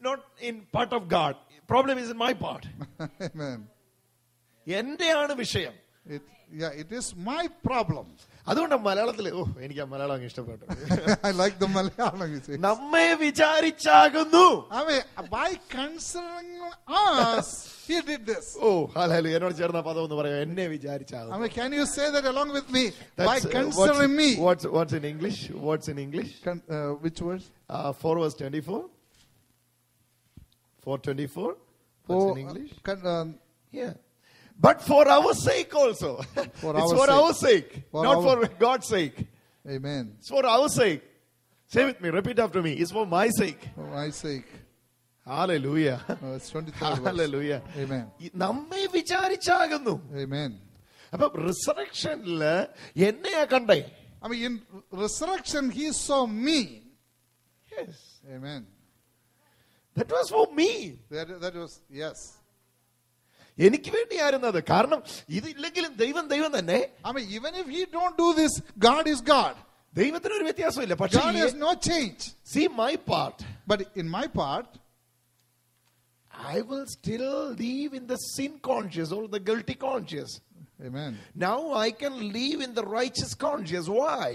Speaker 1: not in part of God. Problem is in my part.
Speaker 2: Amen.
Speaker 1: എന്റെയാണ് വിഷയം.
Speaker 2: It is my problem.
Speaker 1: അതുകൊണ്ടാണ് മലയാളത്തിൽ എനിക്ക് ആ മലയാളം ഇഷ്ടപ്പെട്ടു.
Speaker 2: I like the Malayalam.
Speaker 1: നമ്മെ വിചാരിച്ചാകുന്നു.
Speaker 2: I mean, by considering us, he did this.
Speaker 1: Hallelujah. എന്നോട് ചേർന്ന പദം ഒന്ന് പറയാം. എന്നെ വിചാരിച്ചാകുന്നു.
Speaker 2: I mean, can you say that along with me? By considering me.
Speaker 1: What's in English? What's in English?
Speaker 2: Which words?
Speaker 1: 4 verse 24. 4:24. What's in English? Yeah. But for our sake also. It's for our sake. Not for God's sake.
Speaker 2: Amen.
Speaker 1: It's for our sake. Say with me. Repeat after me. It's for my sake.
Speaker 2: For my sake.
Speaker 1: Hallelujah.
Speaker 2: It's 23rd
Speaker 1: Hallelujah.
Speaker 2: verse. Amen.
Speaker 1: നമ്മെ വിചാരിച്ചാകുന്നു.
Speaker 2: Amen.
Speaker 1: അപ്പൊ റിസറക്ഷനില് എന്നെയാ കണ്ടേ.
Speaker 2: I mean, in resurrection, he saw me.
Speaker 1: Yes.
Speaker 2: Amen.
Speaker 1: That was for me.
Speaker 2: That was, yes.
Speaker 1: എനിക്ക് വേണ്ടിയായിരുന്നു അത്. കാരണം ഇതില്ലെങ്കിലും ദൈവം ദൈവം തന്നെ.
Speaker 2: I mean, even if he don't do this, God is God.
Speaker 1: ദൈവത്തിന് ഒരു വ്യത്യാസമില്ല. പക്ഷേ
Speaker 2: God has no change.
Speaker 1: see my part.
Speaker 2: But in my part,
Speaker 1: I will still live in the sin conscious or the guilty conscious.
Speaker 2: amen.
Speaker 1: Now I can live in the righteous conscious. Why?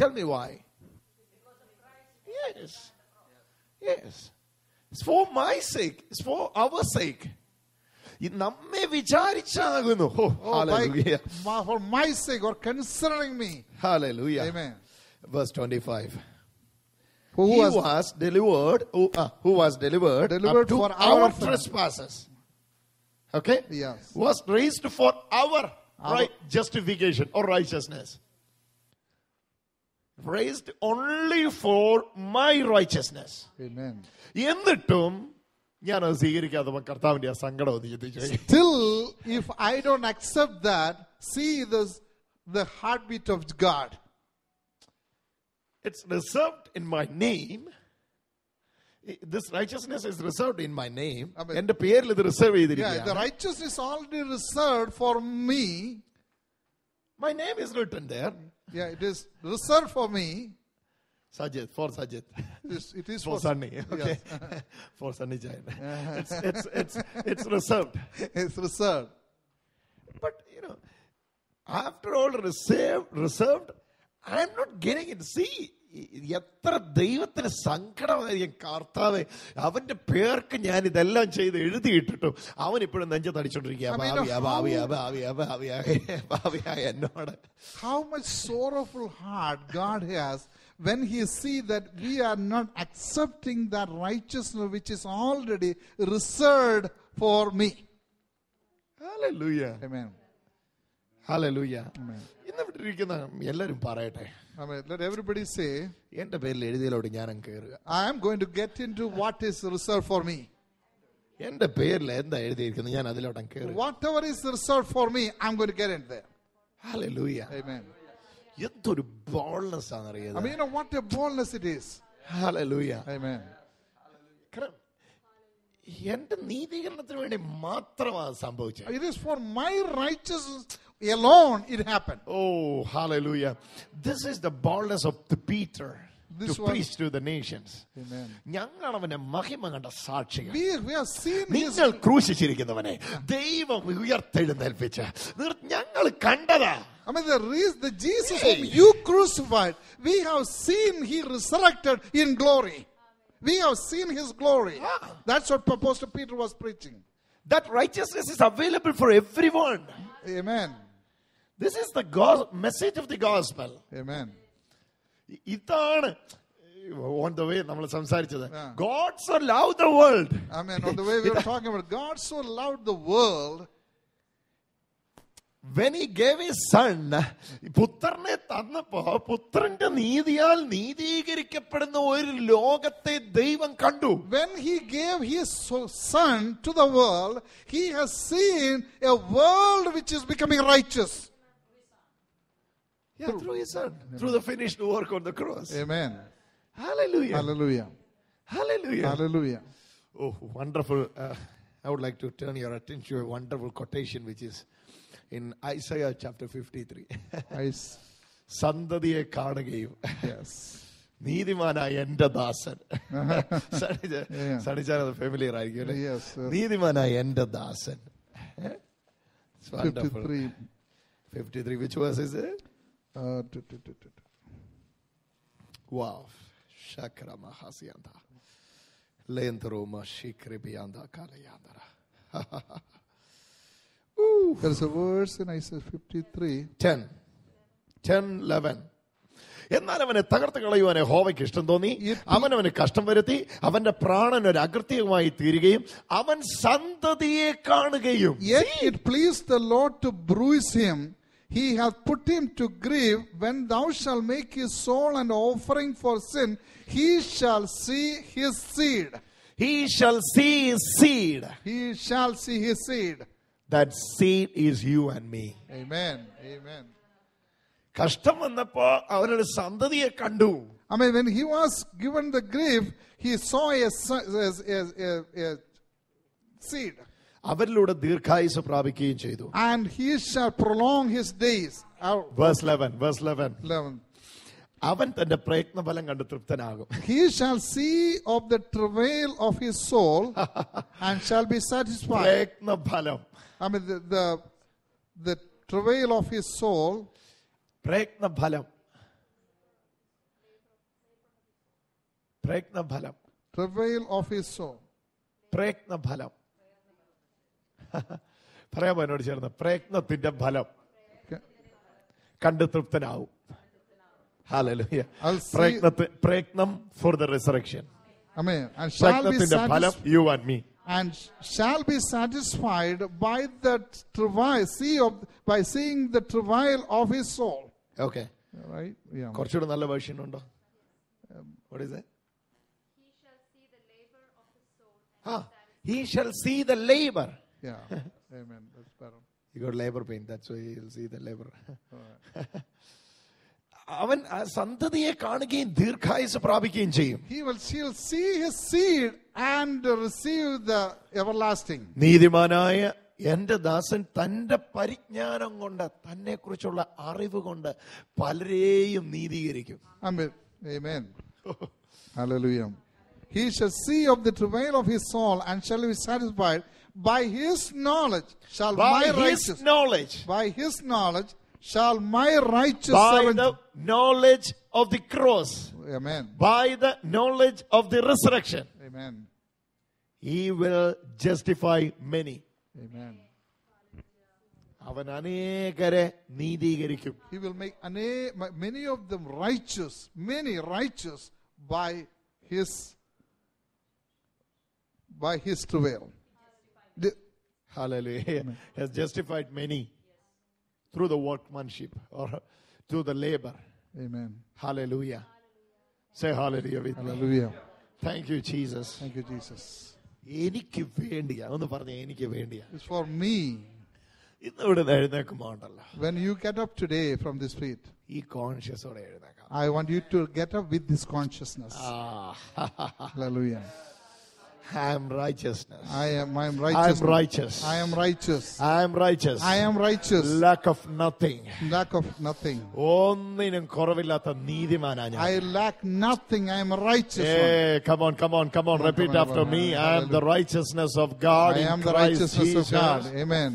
Speaker 1: Tell me why. Yes. Yes. It's for my sake. It's for our sake. ഇത് നമ്മെ വിചാരിച്ചാകുന്നു. Hallelujah.
Speaker 2: For my sake or concerning me.
Speaker 1: Hallelujah.
Speaker 2: Amen.
Speaker 1: Verse 25.
Speaker 2: Who
Speaker 1: He
Speaker 2: was
Speaker 1: was delivered up to
Speaker 2: for
Speaker 1: our
Speaker 2: our
Speaker 1: trespasses. Okay?
Speaker 2: Yes.
Speaker 1: Was raised for our right justification or righteousness. Raised only for my righteousness.
Speaker 2: Amen.
Speaker 1: എന്നിട്ടും ഞാനത് സ്വീകരിക്കാതെ കർത്താവിന്റെ ആ സങ്കടം ഒന്ന് ചിന്തിച്ചു.
Speaker 2: Still, if I don't accept that, see the heartbeat of God.
Speaker 1: It's reserved in my name. This righteousness is reserved in my name. എന്റെ പേരിൽ ഇത് റിസർവ്
Speaker 2: Yeah, the
Speaker 1: ചെയ്തിരിക്കുകയാണ്.
Speaker 2: righteousness is already reserved for me.
Speaker 1: My name is written there.
Speaker 2: Yeah, it is reserved for me.
Speaker 1: Sajid, for Sajid.
Speaker 2: It is
Speaker 1: For Sunny, okay.
Speaker 2: Yes.
Speaker 1: For Sunny Jain. It's reserved.
Speaker 2: It's reserved.
Speaker 1: But after all reserved, I'm not getting it. See, എത്ര ദൈവത്തിന് സങ്കടമായിരിക്കും കർത്താവേ, അവന്റെ പേർക്ക് ഞാൻ ഇതെല്ലാം ചെയ്ത് എഴുതിയിട്ടിട്ടും അവൻ ഇപ്പോഴും നെഞ്ചത്തടിച്ചോണ്ടിരിക്കുക എന്നോട്.
Speaker 2: How much sorrowful heart God has when he see that we are not accepting that righteousness which is already reserved for me.
Speaker 1: Hallelujah.
Speaker 2: Amen.
Speaker 1: Hallelujah.
Speaker 2: Amen.
Speaker 1: ഇന്ന് വിട്ടിരിക്കുന്ന എല്ലാവരും പറയട്ടെ,
Speaker 2: Amen. Let everybody say,
Speaker 1: എന്റെ പേരിൽ എഴുതിയതിലോട്ട് ഞാൻ കയറുക.
Speaker 2: I am going to get into what is reserved for me.
Speaker 1: എന്റെ പേരിൽ എന്താ എഴുതിയിരിക്കുന്നത് ഞാൻ അതിലോട്ട് കയറുക.
Speaker 2: Whatever is reserved for me, I'm going to get in there.
Speaker 1: Hallelujah.
Speaker 2: Amen.
Speaker 1: എന്തൊരു ബോൾനെസ് ആണ്
Speaker 2: I
Speaker 1: അറിയുന്നത്.
Speaker 2: mean, what a boldness it is.
Speaker 1: Hallelujah.
Speaker 2: Amen.
Speaker 1: കാരണം എന്റെ നീതീകരണത്തിന് വേണ്ടി മാത്രമാണ് സംഭവിച്ചത്.
Speaker 2: It is for my righteousness alone it happened.
Speaker 1: Oh, hallelujah. This is the boldness of the Peter
Speaker 2: This
Speaker 1: to
Speaker 2: one-
Speaker 1: preach to the nations.
Speaker 2: Amen.
Speaker 1: ഞങ്ങൾ അവന്റെ മഹിമ കണ്ട സാക്ഷികൾ.
Speaker 2: We have seen his.
Speaker 1: നിങ്ങൾ ക്രൂശിച്ചിരിക്കുന്നവനെ ദൈവം ഉയർത്തെഴുന്നേൽപ്പിച്ച ഞങ്ങൾ കണ്ടതാ.
Speaker 2: I mean, the Jesus whom you crucified, we have seen he resurrected in glory. We have seen his glory. That's what Apostle Peter was preaching.
Speaker 1: That righteousness is available for everyone.
Speaker 2: Amen.
Speaker 1: This is the message of the gospel.
Speaker 2: Amen.
Speaker 1: ഇതാണ് on the way നമ്മൾ സംസാരിച്ചത്.
Speaker 2: Yeah.
Speaker 1: God so loved the world.
Speaker 2: Amen. On the way we were talking about God so loved the world.
Speaker 1: When he gave his son, പുത്രനെ തന്നപ്പോ പുത്രന്റെ നീതിയാൽ നീതീകരിക്കപ്പെടുന്ന ഒരു ലോകത്തെ ദൈവം കണ്ടു.
Speaker 2: When he gave his son to the world, he has seen a world which is becoming righteous.
Speaker 1: Yeah, through his son, through the finished work on the cross.
Speaker 2: Amen.
Speaker 1: Hallelujah.
Speaker 2: Hallelujah.
Speaker 1: Hallelujah.
Speaker 2: Hallelujah.
Speaker 1: Oh, wonderful. I would like to turn your attention to a wonderful quotation which is in Isaiah chapter 53. സന്തതിയെ കാണുകയും നീതിമാനായ എന്റെ ദാസൻ. സണിച്ചാൽ familiar ആയിരിക്കും അല്ലേ? നീതിമാനായ എന്റെ ദാസൻ. 53. Which verse is it? Wow. Shakra Mahasianda. Lentroma Shikribianda Kalayandara.
Speaker 2: There's a verse in Isaiah 53.
Speaker 1: 10:11. എന്നാൽ അവനെ തകർത്ത് കളയുവാൻ യഹോവയ്ക്ക് ഇഷ്ടം തോന്നി. അവനവന് കഷ്ടം വരുത്തി. അവന്റെ പ്രാണൻ ഒരു അകൃത്യമായി തീരുകയും അവൻ സന്തതിയെ കാണുകയും.
Speaker 2: Yet it pleased the Lord to bruise him. He hath put him to grief. When thou shalt make his soul an offering for sin, he shall see his seed.
Speaker 1: He shall see his seed.
Speaker 2: He shall see his seed.
Speaker 1: That seed is you and me.
Speaker 2: Amen. Amen.
Speaker 1: കഷ്ടം വന്നപ്പോ അവനൊരു സന്തതിയെ കണ്ടു.
Speaker 2: I mean, when he was given the grief, he saw a seed.
Speaker 1: അവരിലൂടെ ദീർഘായുസ് പ്രാപിക്കുകയും ചെയ്തു.
Speaker 2: And he shall prolong his days.
Speaker 1: Verse 11.
Speaker 2: 11.
Speaker 1: അവൻ തന്റെ പ്രയത്നഫലം കണ്ട് തൃപ്തനാകും.
Speaker 2: He shall see of the travail of his soul and shall be satisfied.
Speaker 1: പ്രയത്നഫലം.
Speaker 2: I mean, the travail of his soul.
Speaker 1: പ്രയത്നഫലം. പ്രയത്നഫലം.
Speaker 2: Travail of his soul.
Speaker 1: പ്രയത്നഫലം. പറയാമോ എന്നോട് ചേർന്ന്? പ്രയത്നത്തിന്റെ ഫലം കണ്ട് തൃപ്തനാവും. Hallelujah. പ്രയത്നം for the resurrection.
Speaker 2: Amen. And shall be
Speaker 1: satisfied, you and me.
Speaker 2: And shall be satisfied by the travail, by seeing the travail of his soul.
Speaker 1: Okay.
Speaker 2: Right? Yeah.
Speaker 1: കുറച്ചുകൂടെ നല്ല version ഉണ്ടോ? What is it? He shall see the labor.
Speaker 2: Yeah. Amen. That's better.
Speaker 1: He got labor pain. That's why he'll see the labor. അവൻ സന്തതിയെ കാണുകയും ദീർഘായുസ് പ്രാപിക്കുകയും ചെയ്യും.
Speaker 2: She'll see his seed and receive the everlasting.
Speaker 1: നീതിമാനായ എന്റെ ദാസൻ തന്റെ പരിജ്ഞാനം കൊണ്ട് തന്നെ കുറിച്ചുള്ള അറിവ് കൊണ്ട് പലരെയും നീതീകരിക്കും.
Speaker 2: Amen. Hallelujah. He shall see of the travail of his soul and shall be satisfied. By his knowledge shall my righteous. By his knowledge shall my righteous.
Speaker 1: By the knowledge of the cross.
Speaker 2: Amen.
Speaker 1: By the knowledge of the resurrection.
Speaker 2: Amen.
Speaker 1: He will justify many.
Speaker 2: Amen.
Speaker 1: അവൻ അനേകരെ നീതീകരിക്കും.
Speaker 2: He will make many of them righteous, many righteous by his travail.
Speaker 1: Hallelujah. He has justified many through the workmanship or through the labor.
Speaker 2: Amen.
Speaker 1: Hallelujah. Say hallelujah with
Speaker 2: Hallelujah.
Speaker 1: me. Thank you, Jesus.
Speaker 2: Thank you, Jesus.
Speaker 1: എനിക്ക് വേണ്ടിയാ. ഒന്ന് പറഞ്ഞേ, എനിക്ക് വേണ്ടിയാ.
Speaker 2: It's for me.
Speaker 1: ഇന്ന് ഇവിടെ എഴുന്നേൽക്കുമ്പോൾ ഉണ്ടല്ലോ,
Speaker 2: when you get up today from this feet,
Speaker 1: ഈ കോൺഷ്യസോടെ എഴുന്നേക്കാം.
Speaker 2: I want you to get up with this consciousness. Hallelujah.
Speaker 1: I am righteousness.
Speaker 2: I am righteous.
Speaker 1: I am righteous.
Speaker 2: I am righteous.
Speaker 1: I am righteous.
Speaker 2: I am righteous.
Speaker 1: Lack of nothing.
Speaker 2: Lack of nothing.
Speaker 1: ഒന്നിനും കുറവില്ലാത്ത നീതിമാനാ ഞാൻ.
Speaker 2: I lack nothing. I am a righteous
Speaker 1: one. Come on. Repeat after me. I am the righteousness of God.
Speaker 2: I am the righteousness of God. Amen.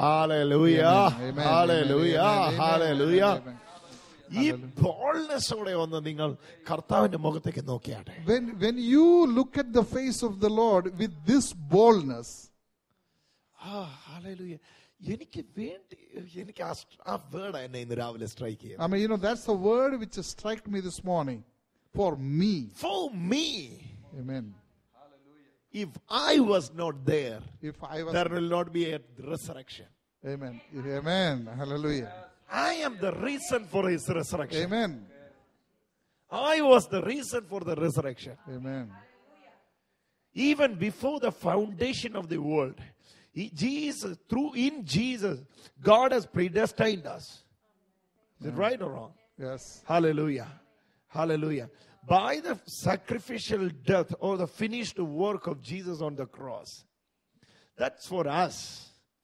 Speaker 1: Hallelujah.
Speaker 2: Amen.
Speaker 1: Hallelujah.
Speaker 2: Amen.
Speaker 1: Hallelujah.
Speaker 2: Amen.
Speaker 1: ഈ ബോൾനെസ്സോടെ ഒന്ന് നിങ്ങൾ കർത്താവിന്റെ മുഖത്തേക്ക് നോക്കിയാട്ടെ.
Speaker 2: When you look at the face of the Lord with this boldness,
Speaker 1: hallelujah. എനിക്ക് ആ word എന്നെ ഇന്ന് രാവിലെ സ്ട്രൈക്ക് ചെയ്തു.
Speaker 2: I mean, that's the word which struck me this morning. For me.
Speaker 1: For me.
Speaker 2: Amen.
Speaker 1: If I was not there, there will not be a resurrection.
Speaker 2: Amen. Amen. Hallelujah.
Speaker 1: I am the reason for his resurrection.
Speaker 2: Amen.
Speaker 1: I was the reason for the resurrection.
Speaker 2: Amen.
Speaker 1: Even before the foundation of the world, in Jesus, God has predestined us. Is it right or wrong?
Speaker 2: Yes.
Speaker 1: Hallelujah. Hallelujah. By the sacrificial death or the finished work of Jesus on the cross, that's for us.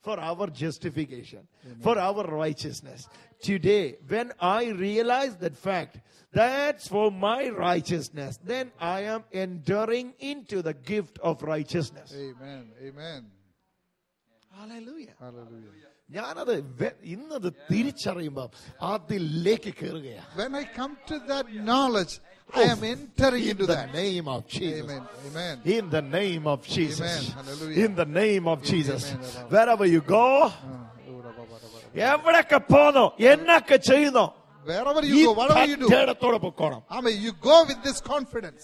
Speaker 1: For our justification. Amen. For our righteousness. Today, when I realize that fact, that's for my righteousness, then I am entering into the gift of righteousness.
Speaker 2: Amen. Amen.
Speaker 1: Hallelujah.
Speaker 2: Hallelujah.
Speaker 1: ഞാനത് ഇന്നത് തിരിച്ചറിയുമ്പോൾ അതിലേക്ക് കയറുകയാണ്.
Speaker 2: When I come to that knowledge, I am entering into that.
Speaker 1: In the name of Jesus.
Speaker 2: Amen. Amen.
Speaker 1: In the name of Jesus.
Speaker 2: Amen. Hallelujah.
Speaker 1: In the name of Jesus.
Speaker 2: Amen.
Speaker 1: Wherever you go, എവിടൊക്കെ പോന്നോ, എന്നൊക്കെ ചെയ്യുന്നോ,
Speaker 2: wherever you go, whatever you do, I mean, you go with this confidence.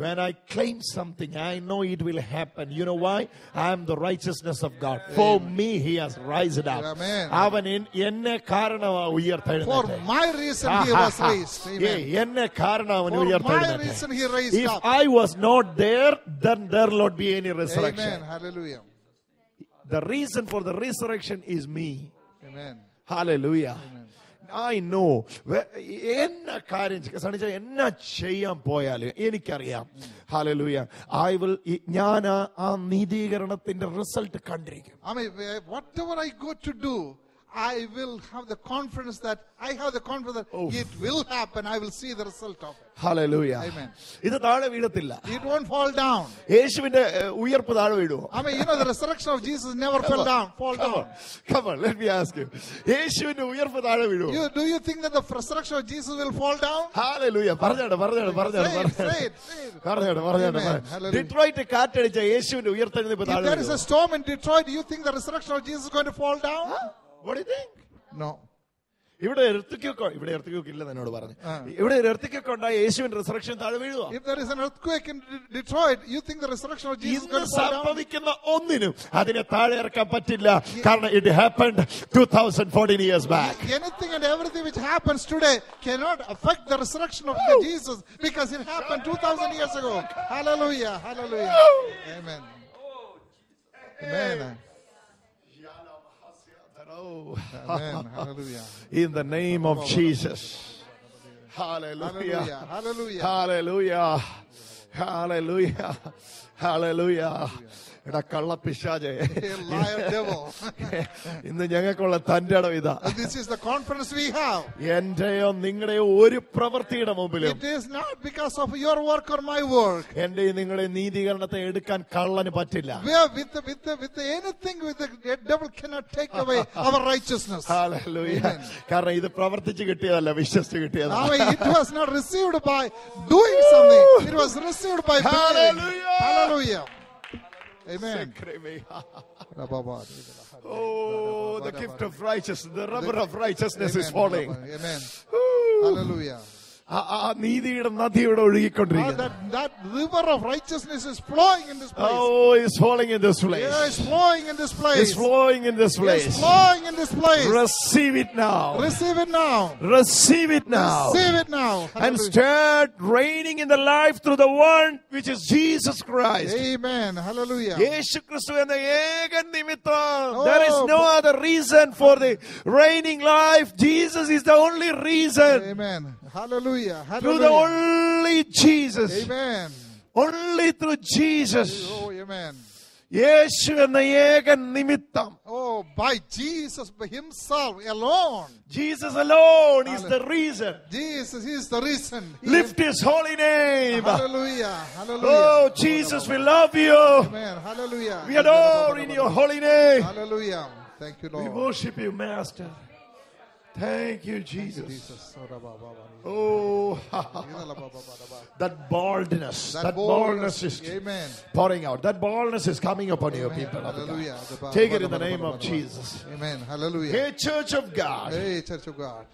Speaker 1: When I claim something, I know it will happen. You know why? I am the righteousness of God. For me, he has risen up.
Speaker 2: Amen. For my reason, he was raised. Amen.
Speaker 1: For
Speaker 2: my reason, he raised
Speaker 1: if
Speaker 2: up.
Speaker 1: I was not there, then there will not be any resurrection.
Speaker 2: Amen. Hallelujah.
Speaker 1: The reason for the resurrection is me.
Speaker 2: Amen.
Speaker 1: Hallelujah.
Speaker 2: Amen.
Speaker 1: I know. എന്നാ കാര്യം സണിച്ച എന്നാ ചെയ്യാൻ പോയാലും എനിക്കറിയാം. Hallelujah. ഞാൻ ആ നീതീകരണത്തിന്റെ result കണ്ടിരിക്കും.
Speaker 2: I mean, whatever I go to do, I will have the confidence that it will happen. I will see the result of it.
Speaker 1: Hallelujah.
Speaker 2: Amen.
Speaker 1: ഇത് താഴെ വീഴത്തില്ല.
Speaker 2: It won't fall down.
Speaker 1: യേശുവിന്റെ ഉയർപ്പ് താഴെ വീഴുമോ?
Speaker 2: I mean, the resurrection of Jesus never fall down.
Speaker 1: Come on, let me ask you. യേശുവിന്റെ ഉയർപ്പ് താഴെ വീഴുമോ?
Speaker 2: Do you think that the resurrection of Jesus will fall down?
Speaker 1: Hallelujah. പറഞ്ഞോട്ടെ. Detroit കാറ്റടിച്ച യേശുവിന്റെ ഉയർത്തെഴുന്നേൽപ്പ് താഴെ വീഴുമോ?
Speaker 2: If there is a storm in Detroit, do you think the resurrection of Jesus is going to fall down?
Speaker 1: What do you think?
Speaker 2: No.
Speaker 1: ഇവിടെ എർത്തിക്കൊക്കെ ഇല്ലെന്ന് എന്നോട് പറഞ്ഞു. ഇവിടെ ഒരു എർത്തിക്കൊക്കെ ഉണ്ടായ യേശുവിന്റെ റിസറക്ഷൻ താഴെ വീഴുമോ?
Speaker 2: If there is an earthquake in Detroit, you think the resurrection of Jesus is going to fall down?
Speaker 1: സംഭവിക്കുന്ന ഒന്നിനും അതിനെ താഴെ ഇറക്കാൻ പറ്റില്ല. കാരണം it happened 2014 years back.
Speaker 2: Anything and everything which happens today cannot affect the resurrection of Jesus because it happened 2000 years ago. Hallelujah. Hallelujah. Amen. Amen. Amen. Hallelujah.
Speaker 1: In the name of Jesus. Hallelujah.
Speaker 2: Hallelujah.
Speaker 1: Hallelujah. Hallelujah. Hallelujah. എടാ കള്ളപ്പിശാചേ, ഇന്ന് ഞങ്ങൾക്കുള്ള തന്റെ ഇടം ഇതാ.
Speaker 2: This is the confidence we have.
Speaker 1: എന്റെയോ നിങ്ങളുടെയോ ഒരു പ്രവൃത്തിയുടെ മുമ്പിലും
Speaker 2: It is not because of your work or my work.
Speaker 1: എന്റെയും നിങ്ങളെ നീതീകരണത്തെ എടുക്കാൻ കള്ളന് പറ്റില്ല.
Speaker 2: With anything, with the devil cannot take away our righteousness.
Speaker 1: Hallelujah. കാരണം ഇത് പ്രവർത്തിച്ച് കിട്ടിയതല്ല, വിശ്വസിച്ച് കിട്ടിയതാണ്.
Speaker 2: It was not received by doing something. It was received by believing. Hallelujah. Amen.
Speaker 1: Oh, the gift of righteousness, the rubber of righteousness is falling.
Speaker 2: Amen. Hallelujah.
Speaker 1: നീതിയുടെ നദിയുടെ ഒഴുകിക്കൊണ്ടിരിക്കുന്നു.
Speaker 2: That river of righteousness is flowing in this place.
Speaker 1: Oh, it's flowing in this place.
Speaker 2: Yeah, it's flowing in this place.
Speaker 1: It's flowing in this place.
Speaker 2: It's flowing in this place.
Speaker 1: Receive it now.
Speaker 2: Receive it now.
Speaker 1: Receive it now.
Speaker 2: Receive it now.
Speaker 1: And start reigning in the life through the one which is Jesus Christ.
Speaker 2: Amen. Hallelujah.
Speaker 1: യേശു ക്രിസ്തു എന്ന ഏക നിമിത്തം. There is no other reason for the reigning life. Jesus is the only reason.
Speaker 2: Amen. Hallelujah. Hallelujah.
Speaker 1: Through the only Jesus.
Speaker 2: Amen.
Speaker 1: Only through Jesus.
Speaker 2: Oh, amen.
Speaker 1: യേശു എന്ന ഏക നിമിത്തം.
Speaker 2: Oh, by Jesus, by himself alone.
Speaker 1: Jesus alone is the reason.
Speaker 2: Jesus is the reason.
Speaker 1: Lift his holy name.
Speaker 2: Hallelujah. Hallelujah.
Speaker 1: Oh, Jesus, we love you.
Speaker 2: Amen. Hallelujah.
Speaker 1: We adore in your holy name.
Speaker 2: Hallelujah. Thank you, Lord.
Speaker 1: We worship you, Master. Thank you, Jesus. Oh, that boldness is pouring out. That boldness is coming upon you, people.
Speaker 2: Hallelujah.
Speaker 1: Take it in the name of Jesus.
Speaker 2: Amen. Hallelujah.
Speaker 1: Hey, Church of God.
Speaker 2: Hey, Church of God.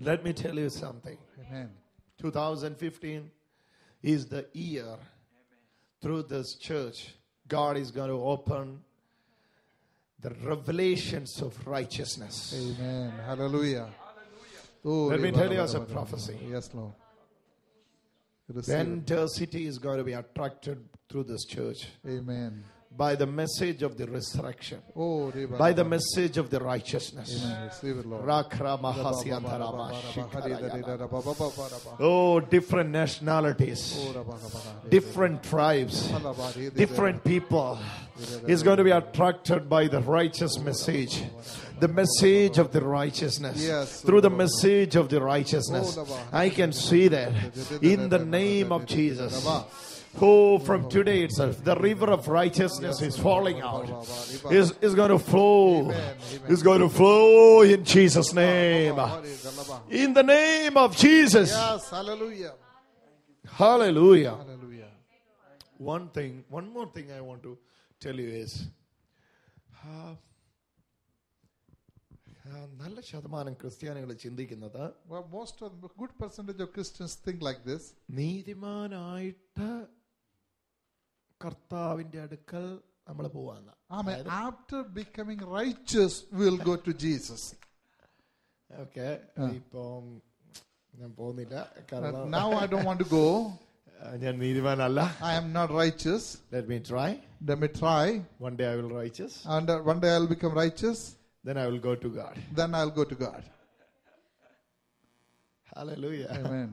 Speaker 1: Let me tell you something.
Speaker 2: Amen.
Speaker 1: 2015 is the year through this church God is going to open the revelations of righteousness.
Speaker 2: Amen. Hallelujah. Oh,
Speaker 1: let me tell you as a prophecy.
Speaker 2: Yes, Lord.
Speaker 1: The entire city is going to be attracted through this church.
Speaker 2: Amen.
Speaker 1: By the message of the resurrection.
Speaker 2: Oh,
Speaker 1: by the message of the righteousness.
Speaker 2: Amen. Receive it, Lord.
Speaker 1: Oh, different nationalities, different tribes, different people is going to be attracted by the righteous message. The message of the righteousness.
Speaker 2: Yes.
Speaker 1: Through the message of the righteousness. I can see that in the name of Jesus. Oh, from today itself, the river of righteousness is falling out. Is going to flow. Is going to flow in Jesus' name. In the name of Jesus.
Speaker 2: Yes, hallelujah.
Speaker 1: Hallelujah.
Speaker 2: Hallelujah.
Speaker 1: One more thing I want to tell you is, നല്ല ശതമാനം ക്രിസ്ത്യാനികൾ ചിന്തിക്കുന്നത്,
Speaker 2: most of the good percentage of Christians think like this.
Speaker 1: നീതിമാനായിട്ട് കർത്താവിന്റെ അടുക്കൽ നമ്മൾ പോവാന്ന്.
Speaker 2: After becoming righteous, we'll go to Jesus.
Speaker 1: Okay. ഇപ്പം ഞാൻ പോകുന്നില്ല.
Speaker 2: Now I don't want to go.
Speaker 1: ഞാൻ നീതിമാനല്ല.
Speaker 2: I am not righteous.
Speaker 1: Let me try.
Speaker 2: One
Speaker 1: day I will righteous.
Speaker 2: And one day I will become righteous.
Speaker 1: Then I will go to God.
Speaker 2: Then I'll go to God.
Speaker 1: Hallelujah.
Speaker 2: Amen.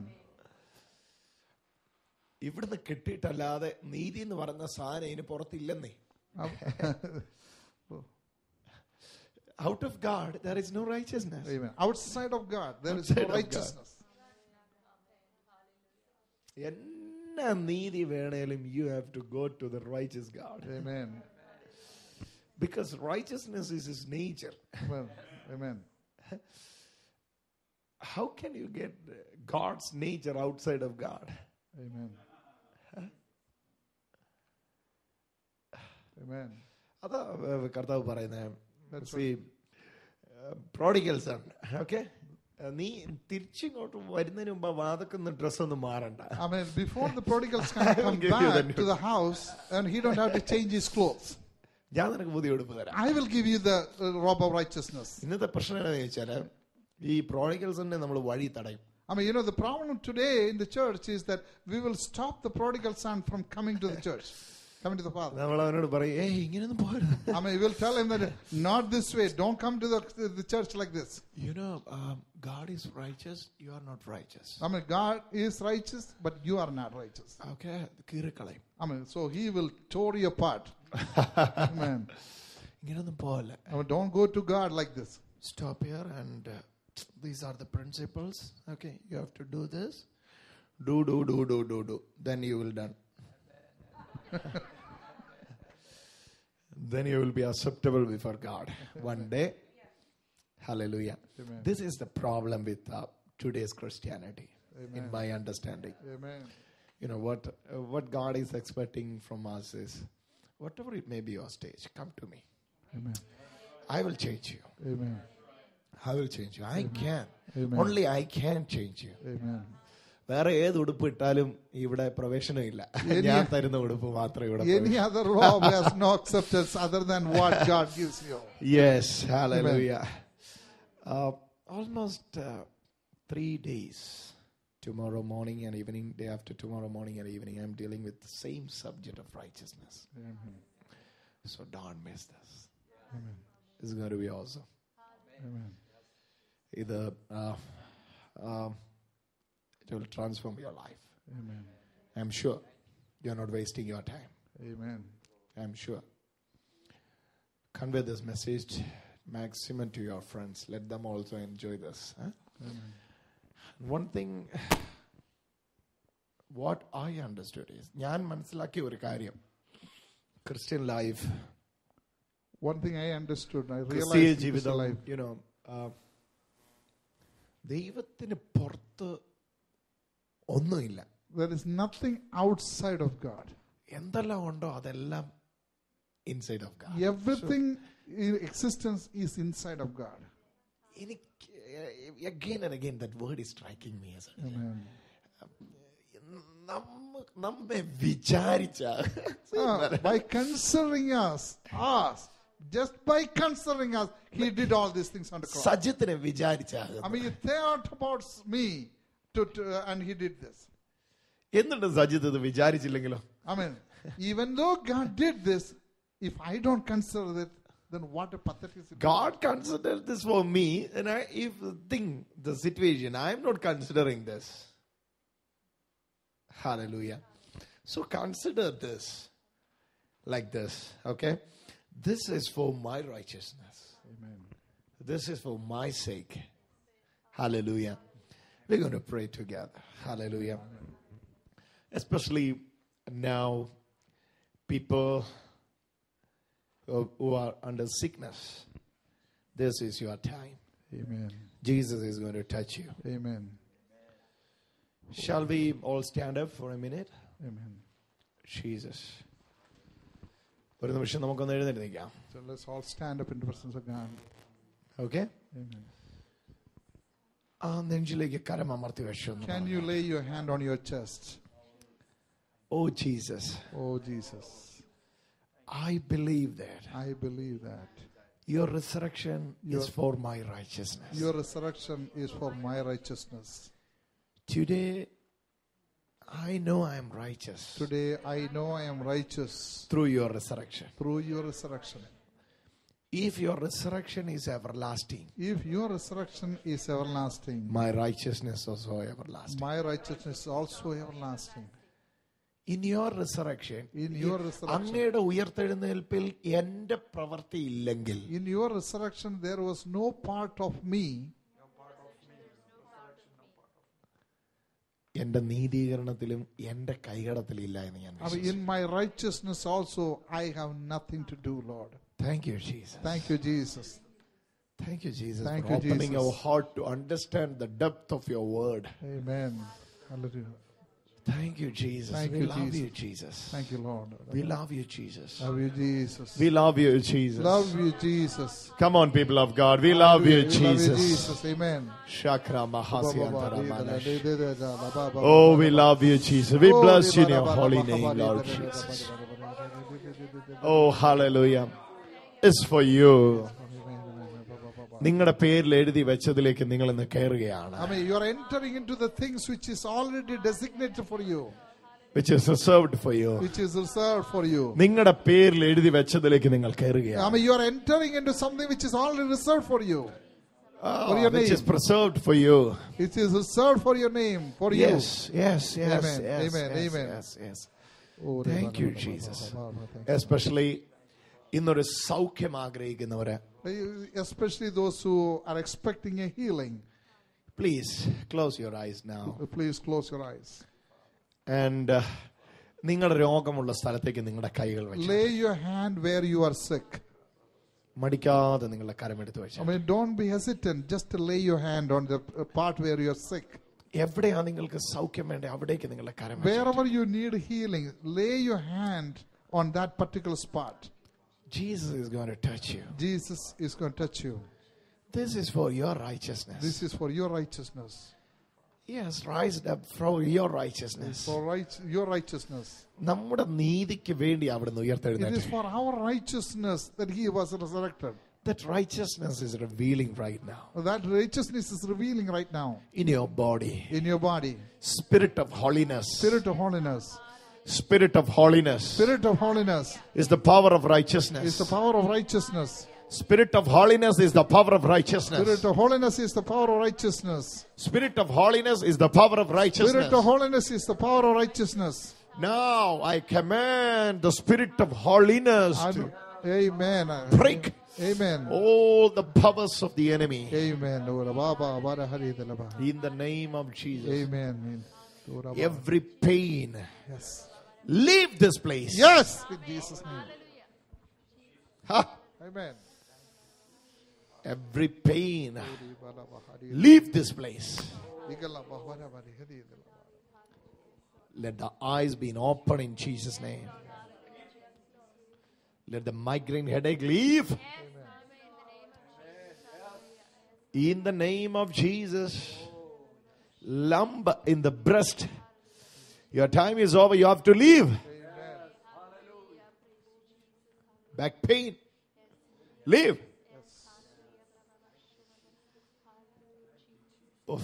Speaker 1: ഇവിടുന്ന് കിട്ടിയിട്ടല്ലാതെ നീതി എന്ന് പറയുന്ന സാധനം ഇതിന് പുറത്തില്ലെന്നേ. Out of God there is no righteousness.
Speaker 2: Amen. Outside of God there is no righteousness.
Speaker 1: എന്നാ നീതി വേണേലും you have to go to the righteous God.
Speaker 2: Amen.
Speaker 1: Because righteousness is his nature.
Speaker 2: Well, amen.
Speaker 1: How can you get God's nature outside of God?
Speaker 2: Amen. Amen.
Speaker 1: അതാ കർത്താവ് പറയുന്നത്.
Speaker 2: That's
Speaker 1: See, prodigal son, okay? നീ തിരിച്ചിങ്ങോട്ട് വരുന്നതിന് മുമ്പ് വാതക്കുന്ന dress ഒന്നും മാറണ്ട.
Speaker 2: I mean, before the prodigals can come back to the house, and he don't have to change his clothes.
Speaker 1: ഞാൻ നിനക്ക് പുതിയ ഉടുപ്പ് തരാം.
Speaker 2: I will give you the robe of righteousness.
Speaker 1: ഇന്നത്തെ പ്രശ്നം എന്താണെന്ന് ചോദിച്ചാല് ഈ പ്രോഡിഗൽസിനെ നമ്മൾ വഴി തടയും.
Speaker 2: I mean, the problem today in the church is that we will stop the prodigal son from coming to the church, coming to the Father.
Speaker 1: നമ്മൾ അവനോട് പറയും, ഏയ് ഇങ്ങനെയൊന്നും പോകരുത്.
Speaker 2: I mean, we will tell him that not this way. Don't come to the church like this.
Speaker 1: You know, God is righteous. You are not righteous.
Speaker 2: I mean, God is righteous, but you are not righteous.
Speaker 1: Okay, കീറിക്കളയും.
Speaker 2: I mean, so he will tear you apart. Amen.
Speaker 1: ഇങ്ങനെയൊന്നും പോകല്ല.
Speaker 2: I mean, don't go to God like this.
Speaker 1: Stop here and these are the principles. Okay, you have to do this. Do. Then you will done. Then you will be acceptable before God one day. Hallelujah.
Speaker 2: Amen.
Speaker 1: This is the problem with today's Christianity.
Speaker 2: Amen.
Speaker 1: In my understanding.
Speaker 2: Amen.
Speaker 1: You know what God is expecting from us is, whatever it may be your stage, come to me.
Speaker 2: Amen.
Speaker 1: I will change you.
Speaker 2: Amen.
Speaker 1: I will change you. I can.
Speaker 2: Amen.
Speaker 1: Only I can change you.
Speaker 2: Amen.
Speaker 1: വേറെ ഏത് ഉടുപ്പ് ഇട്ടാലും ഇവിടെ പ്രവേശനമില്ല. ഞാൻ തരുന്ന ഉടുപ്പ് മാത്രമേ ഇവിടെ.
Speaker 2: Any other robe has no acceptance other than what God gives you.
Speaker 1: Yes, hallelujah. Almost 3 days, tomorrow morning and evening, day after tomorrow morning and evening, I'm dealing with the same subject of righteousness.
Speaker 2: Amen.
Speaker 1: So don't miss this.
Speaker 2: Amen.
Speaker 1: It's going to be awesome.
Speaker 2: Amen.
Speaker 1: Either it will transform your life.
Speaker 2: Amen.
Speaker 1: I'm sure you're not wasting your time.
Speaker 2: Amen.
Speaker 1: I'm sure. Convey this message maximum to your friends. Let them also enjoy this. Huh?
Speaker 2: Amen.
Speaker 1: One thing, what I understood is, ഞാൻ മനസ്സിലാക്കിയ ഒരു കാര്യം, Christian life,
Speaker 2: One thing I understood, I
Speaker 1: ക്രിസ്തീയ
Speaker 2: realized in this
Speaker 1: ജീവിതം,
Speaker 2: life,
Speaker 1: you know, ദൈവത്തിന് പുറത്ത് ഒന്നുമില്ല.
Speaker 2: there is nothing outside of God.
Speaker 1: എന്തെല്ലാം ഉണ്ടോ അതെല്ലാം inside of God.
Speaker 2: Everything in existence is inside of God.
Speaker 1: Again and again that word is striking me as
Speaker 2: Amen.
Speaker 1: നമ്മെ വിചാരിച്ച
Speaker 2: By considering us, just by considering us, he did all these things on the cross.
Speaker 1: സജിത്തിനെ വിചാരിച്ച
Speaker 2: I mean, he thought about me and he did this.
Speaker 1: എന്നിട്ട് സജിത്ത് ഇത് വിചാരിച്ചില്ലെങ്കിലോ?
Speaker 2: I mean, even though God did this, if I don't consider it, then what a pathetic situation.
Speaker 1: God considered this for me, and if think the situation, I am not considering this. Hallelujah. So consider this like this, okay? This is for my righteousness.
Speaker 2: Amen.
Speaker 1: This is for my sake. Hallelujah. We're going to pray together. Hallelujah. Especially now, people who are under sickness, this is your time.
Speaker 2: Amen.
Speaker 1: Jesus is going to touch you.
Speaker 2: Amen.
Speaker 1: Shall we all stand up for a minute?
Speaker 2: Amen.
Speaker 1: Jesus. ഒരു നിമിഷം നമുക്കൊന്ന് എഴുന്നേറ്റ് നിൽക്കാം.
Speaker 2: So let's all stand up in the presence of God.
Speaker 1: Okay?
Speaker 2: Amen.
Speaker 1: ആ നെഞ്ചിലേക്ക് കരം അമർത്തി വെച്ചു.
Speaker 2: Can you lay your hand on your chest?
Speaker 1: Oh Jesus.
Speaker 2: Oh Jesus.
Speaker 1: I believe that
Speaker 2: I believe that
Speaker 1: your resurrection is for my righteousness.
Speaker 2: your resurrection is for my righteousness.
Speaker 1: Today, I know I am righteous.
Speaker 2: Today I know I am righteous
Speaker 1: Through your resurrection.
Speaker 2: through your resurrection.
Speaker 1: If your resurrection is everlasting,
Speaker 2: If your resurrection is everlasting,
Speaker 1: my righteousness is also everlasting.
Speaker 2: my righteousness is also everlasting.
Speaker 1: In your resurrection,
Speaker 2: In your resurrection,
Speaker 1: അങ്ങയുടെ ഉയർത്തെഴുന്നേൽപ്പിൽ എന്റെ പ്രവൃത്തി ഇല്ലെങ്കിൽ,
Speaker 2: in your resurrection, there was no part of me.
Speaker 1: എന്റെ നീതീകരണത്തിലും എന്റെ കൈകടത്തിലില്ല എന്ന് ഞാൻ വിശ്വസിക്കുന്നു.
Speaker 2: In my righteousness also, I have nothing to do, Lord.
Speaker 1: Thank you, Jesus.
Speaker 2: Thank you, Jesus.
Speaker 1: Thank you, Jesus,
Speaker 2: Thank
Speaker 1: for
Speaker 2: you,
Speaker 1: opening
Speaker 2: Jesus.
Speaker 1: our heart to understand the depth of your word.
Speaker 2: Amen. Hallelujah.
Speaker 1: Thank you, Jesus.
Speaker 2: Thank
Speaker 1: We
Speaker 2: you,
Speaker 1: love
Speaker 2: Jesus.
Speaker 1: you, Jesus.
Speaker 2: Thank you, Lord.
Speaker 1: We love you, Jesus.
Speaker 2: Love you, Jesus.
Speaker 1: We love you, Jesus.
Speaker 2: Love you, Jesus.
Speaker 1: Come on, people of God. We love you,
Speaker 2: We love you,
Speaker 1: Jesus.
Speaker 2: Jesus. Amen.
Speaker 1: Shakra Mahasiyantara Manash.
Speaker 2: Oh,
Speaker 1: Oh, we love you, Jesus. We bless you in your holy name, Lord Jesus. Oh, hallelujah. It's for you. നിങ്ങളുടെ പേരിൽ എഴുതി വെച്ചതിലേക്ക് നിങ്ങൾ ഇന്ന് കയറുകയാണ്.
Speaker 2: I mean, you are entering into the things which is already designated for you,
Speaker 1: which is reserved for you.
Speaker 2: which is reserved for you.
Speaker 1: നിങ്ങളുടെ പേരിൽ എഴുതി വെച്ചതിലേക്ക് നിങ്ങൾ
Speaker 2: I
Speaker 1: കയറുകയാണ്.
Speaker 2: mean, you are entering into something which is already reserved for you. For your
Speaker 1: which
Speaker 2: name.
Speaker 1: is preserved for you.
Speaker 2: It is reserved for your name, for you.
Speaker 1: Yes, yes, yes,
Speaker 2: Amen,
Speaker 1: yes,
Speaker 2: amen,
Speaker 1: yes,
Speaker 2: amen.
Speaker 1: yes, yes.
Speaker 2: Oh,
Speaker 1: Thank you, Jesus. Especially ഇന്നൊരു സൗഖ്യം ആഗ്രഹിക്കുന്നവര്,
Speaker 2: especially those who are expecting a healing.
Speaker 1: please close your eyes now.
Speaker 2: Please close your eyes.
Speaker 1: And നിങ്ങളുടെ രോഗമുള്ള സ്ഥലത്തേക്ക് നിങ്ങളുടെ കൈകൾ വെച്ച്
Speaker 2: Lay your hand where you are sick.
Speaker 1: മടിക്കാതെ നിങ്ങളുടെ കരമെടുത്ത്
Speaker 2: I
Speaker 1: വെച്ച്
Speaker 2: mean, don't be hesitant. Just lay your hand on the part where you are sick.
Speaker 1: എവിടെയാ നിങ്ങൾക്ക് സൗഖ്യം വേണ്ടേ അവിടേക്ക് നിങ്ങളുടെ കരം വെച്ച്.
Speaker 2: Wherever you need healing, lay your hand on that particular spot.
Speaker 1: Jesus is going to touch you.
Speaker 2: Jesus is going to touch you.
Speaker 1: This is for your righteousness.
Speaker 2: This is for your righteousness.
Speaker 1: Yes, raised up for your righteousness.
Speaker 2: For your righteousness.
Speaker 1: നമ്മുടെ നീതിക്ക് വേണ്ടി അവിടുന്ന്
Speaker 2: It is
Speaker 1: ഉയർത്തെഴുന്നേറ്റു.
Speaker 2: for our righteousness that he was resurrected.
Speaker 1: That righteousness is revealing right now
Speaker 2: That righteousness is revealing right now
Speaker 1: in your body.
Speaker 2: in your body.
Speaker 1: Spirit of holiness.
Speaker 2: Spirit of holiness.
Speaker 1: Spirit of holiness
Speaker 2: Spirit of holiness
Speaker 1: is the power of righteousness.
Speaker 2: is the power of righteousness.
Speaker 1: Spirit of holiness is the power of righteousness.
Speaker 2: Spirit of holiness is the power of righteousness.
Speaker 1: Spirit of holiness is the power of righteousness.
Speaker 2: Spirit of holiness is the power of righteousness.
Speaker 1: Now I command the spirit of holiness to
Speaker 2: Amen.
Speaker 1: break
Speaker 2: Amen.
Speaker 1: all the powers of the enemy.
Speaker 2: Amen.
Speaker 1: In the name of Jesus.
Speaker 2: Amen.
Speaker 1: Every pain,
Speaker 2: Yes.
Speaker 1: leave this place.
Speaker 2: Yes. In Jesus' name.
Speaker 1: Ha!
Speaker 2: Amen.
Speaker 1: Every pain, leave this place. Let the eyes be open in Jesus' name. Let the migraine headache leave. In the name of Jesus. Lump in the breast. Your time is over. You have to leave. Back pain. Leave. Oof.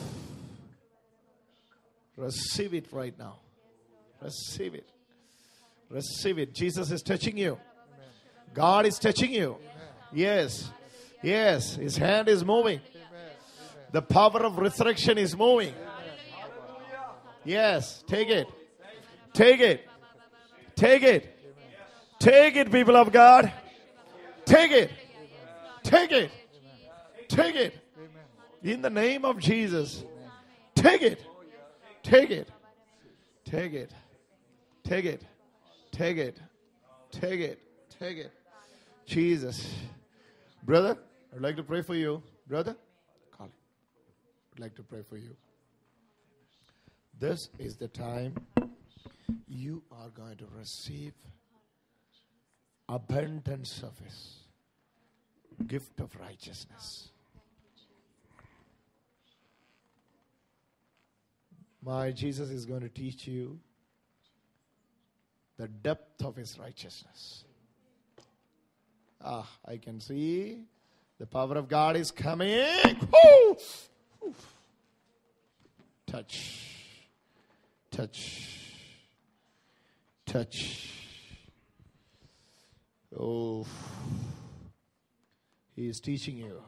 Speaker 1: Receive it right now. Receive it. Receive it. Jesus is touching you. God is touching you. Yes. Yes. His hand is moving. The power of resurrection is moving. Yes. Take it. Take it. Take it. Take it, people of God. Take it. Take it. Take it. In the name of Jesus. Take it. Take it. Take it. Take it. Take it. Take it. Take it. Jesus. Brother, I'd like to pray for you. Brother, call. I'd like to pray for you. This is the time you are going to receive abundance of His gift of righteousness. My Jesus is going to teach you the depth of His righteousness. I can see the power of God is coming. Woo! Touch. Touch. Touch. Oh. He is teaching you.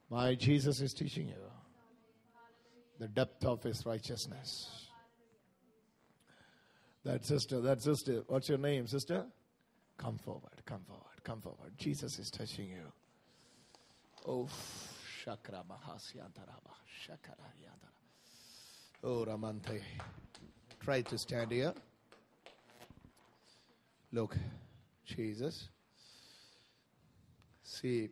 Speaker 1: My Jesus is teaching you the depth of His righteousness. That sister, what's your name, sister? Come forward, come forward, come forward. Jesus is touching you. Oh, Shakra Mahasyantaraba, Shakara Yantara. Oh, Ramante. Try to stand here. Look, Jesus. See,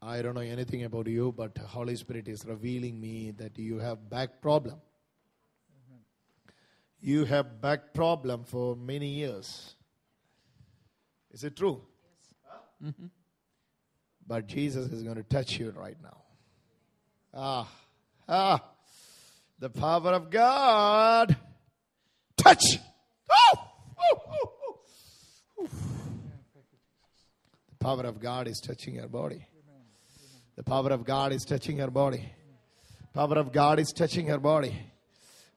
Speaker 1: I don't know anything about you, but Holy Spirit is revealing me that you have back problem. You have back problem for many years. Is it true? Yes. Mm-hmm. But Jesus is going to touch you right now. The power of God. Touch. The power of God is touching your body. The power of God is touching your body. Power of God is touching your body.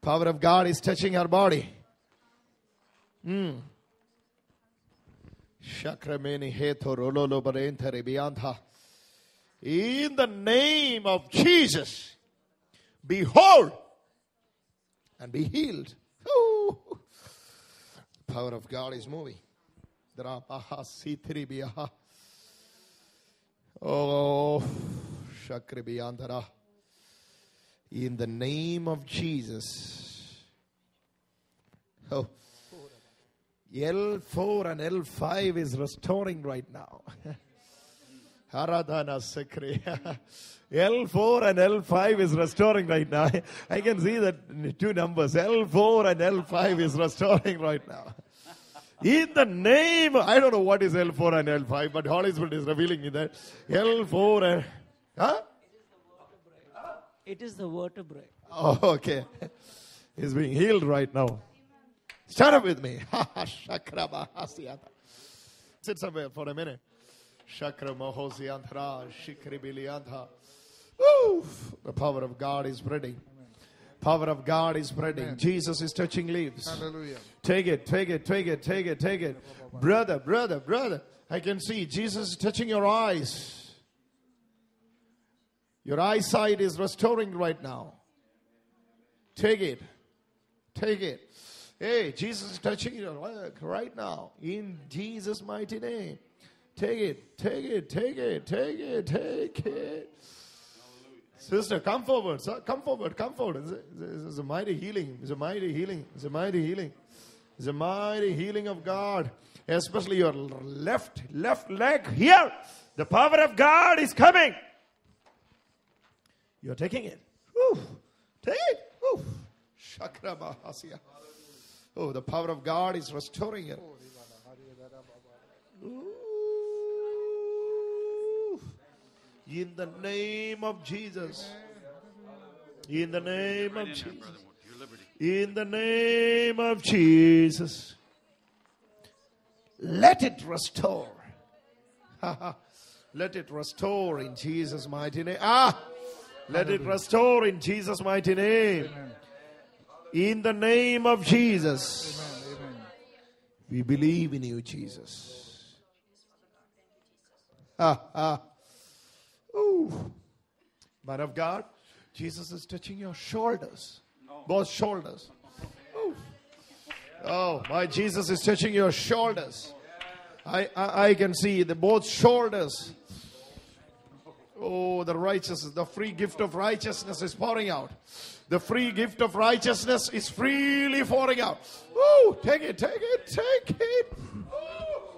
Speaker 1: Power of God is touching her body. Shakrameni heto rololo barentare biyantha. In the name of Jesus, behold and be healed. Ooh. The power of God is moving. Oh, Shakribiyantara. In the name of Jesus. Oh, L4 and L5 is restoring right now. Haradana Sakri. L4 and L5 is restoring right now. I can see that two numbers. L4 and L5 is restoring right now. In the name, I don't know what is L4 and L5, but Holy Spirit is revealing me that L4 and... Huh?
Speaker 3: It is the vertebrae.
Speaker 1: Oh, okay. He's being healed right now. Shut up with me. Sit somewhere for a minute. Shakra Mohosianthra, Shikribiliantha. The power of God is spreading. Power of God is spreading. Amen. Jesus is touching leaves.
Speaker 2: Hallelujah.
Speaker 1: Take it, take it, take it, take it, take it. Brother. I can see Jesus is touching your eyes. Your eyesight is restoring right now. Take it. Take it. Hey, Jesus is touching your leg right now. In Jesus' mighty name. Take it. Take it. Take it. Take it. Take it. Sister, come forward. Sir, come forward. Come forward. It's a mighty healing. It's a mighty healing. It's a mighty healing. It's a mighty healing of God. Especially your left leg here. The power of God is coming. You're taking it. Woo. Take it. Woo. Shakra Bahasya. Oh, the power of God is restoring it. Ooh. In the name of Jesus. In the name of Jesus. In the name of Jesus. Let it restore. Let it restore in Jesus' mighty name. Let it restore in Jesus' mighty name. Amen. In the name of Jesus.
Speaker 2: Amen.
Speaker 1: We believe in you, Jesus. Ooh. Man of God, Jesus is touching your shoulders. Both shoulders. Ooh. Oh, my Jesus is touching your shoulders. I can see the both shoulders. Oh, the righteousness, the free gift of righteousness is pouring out. The free gift of righteousness is freely pouring out. Oh, take it, take it, take it. Oh.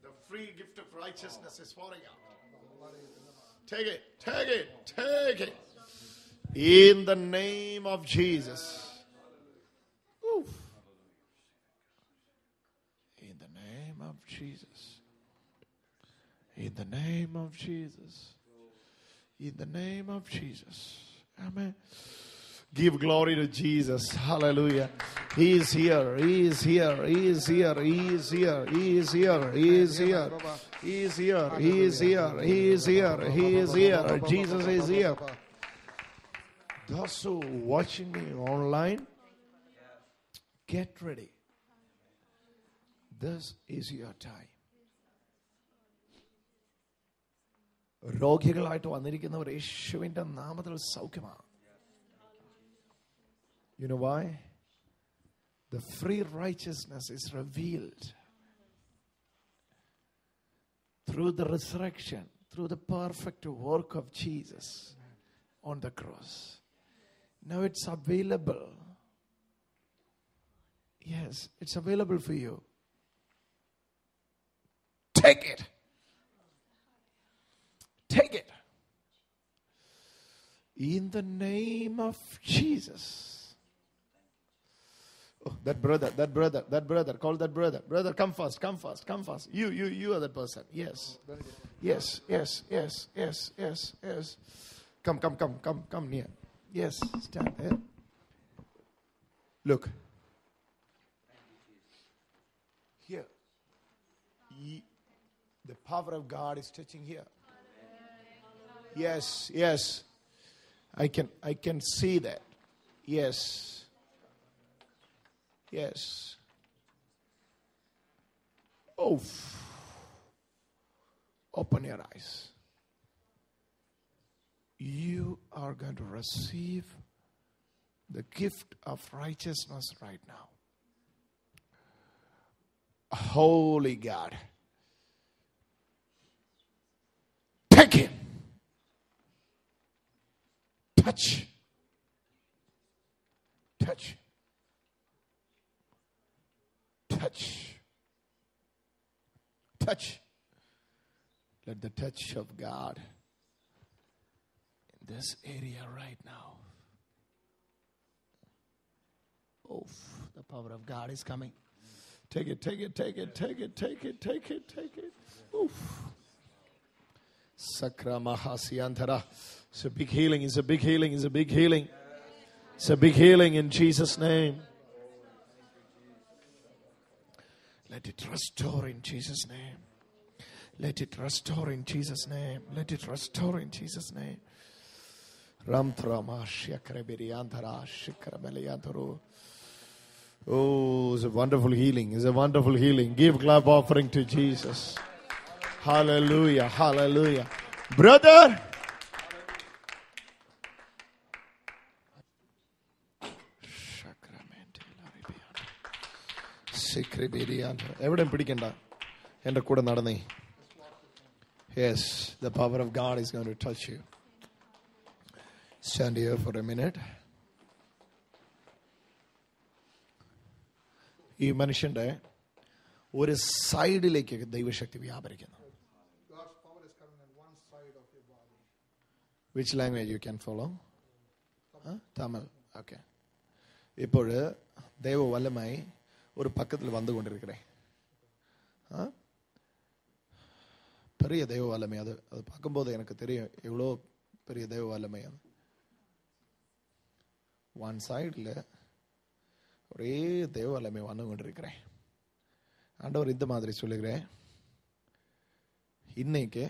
Speaker 1: The free gift of righteousness is pouring out. Take it, take it, take it. In the name of Jesus. Oof. In the name of Jesus. In the name of Jesus. In the name of Jesus. Amen. Give glory to Jesus. Hallelujah. He is here. He is here. He is here. He is here. He is here. He is here. He is here. He is here. He is here. He is here. Jesus is here. Those who watching me online, get ready. This is your time. രോഗികളായിട്ട് വന്നിരിക്കുന്നവർ യേശുവിന്റെ നാമത്തിൽ സൗഖ്യമാണ്. You know why? The free righteousness is revealed through the resurrection, through the perfect work of Jesus on the cross. Now it's available. Yes, it's available for you. Take it. Take it. In the name of Jesus. Oh, that brother. Call that brother. Brother, come fast. You are that person. Yes. Come near. Yes, stand there. Look. Here. The power of God is touching here. Yes. I can see that. Yes. Oh. Open your eyes. You are going to receive the gift of righteousness right now. Holy God. Take it. Touch. Let the touch of God in this area right now. Oh, the power of God is coming. Take it. Oof. Sakra Mahasiantara. It's a big healing. It's a big healing in Jesus' name. Let it restore in Jesus' name. Ramtrama Shakrebiriantara Shikrameliyantaro. Oh, it's a wonderful healing. Give clap offering to Jesus. Hallelujah. Brother. എവിടെയും പിടിക്കണ്ട, എൻ്റെ കൂടെ നടന്നേ. Yes, the power of God is going to touch you. Stand here for a minute. ഈ മനുഷ്യന്റെ ഒരു സൈഡിലേക്ക് ദൈവശക്തി വ്യാപരിക്കുന്നു. Which language you can follow? Tamil. Okay. ഇപ്പോൾ ദൈവ വല്ലമായി ஒரு பக்கத்தில் வந்து கொண்டிருக்கிறேன். பெரிய தெய்வ வல்லமை அது பார்க்கும்போது எனக்கு தெரியும் எவ்வளோ பெரிய தெய்வ வல்லமை அது. ஒன் சைடில் ஒரே தெய்வ வல்லமை வந்து கொண்டிருக்கிறேன். ஆண்டவர் இந்த மாதிரி சொல்லுகிறேன், இன்னைக்கு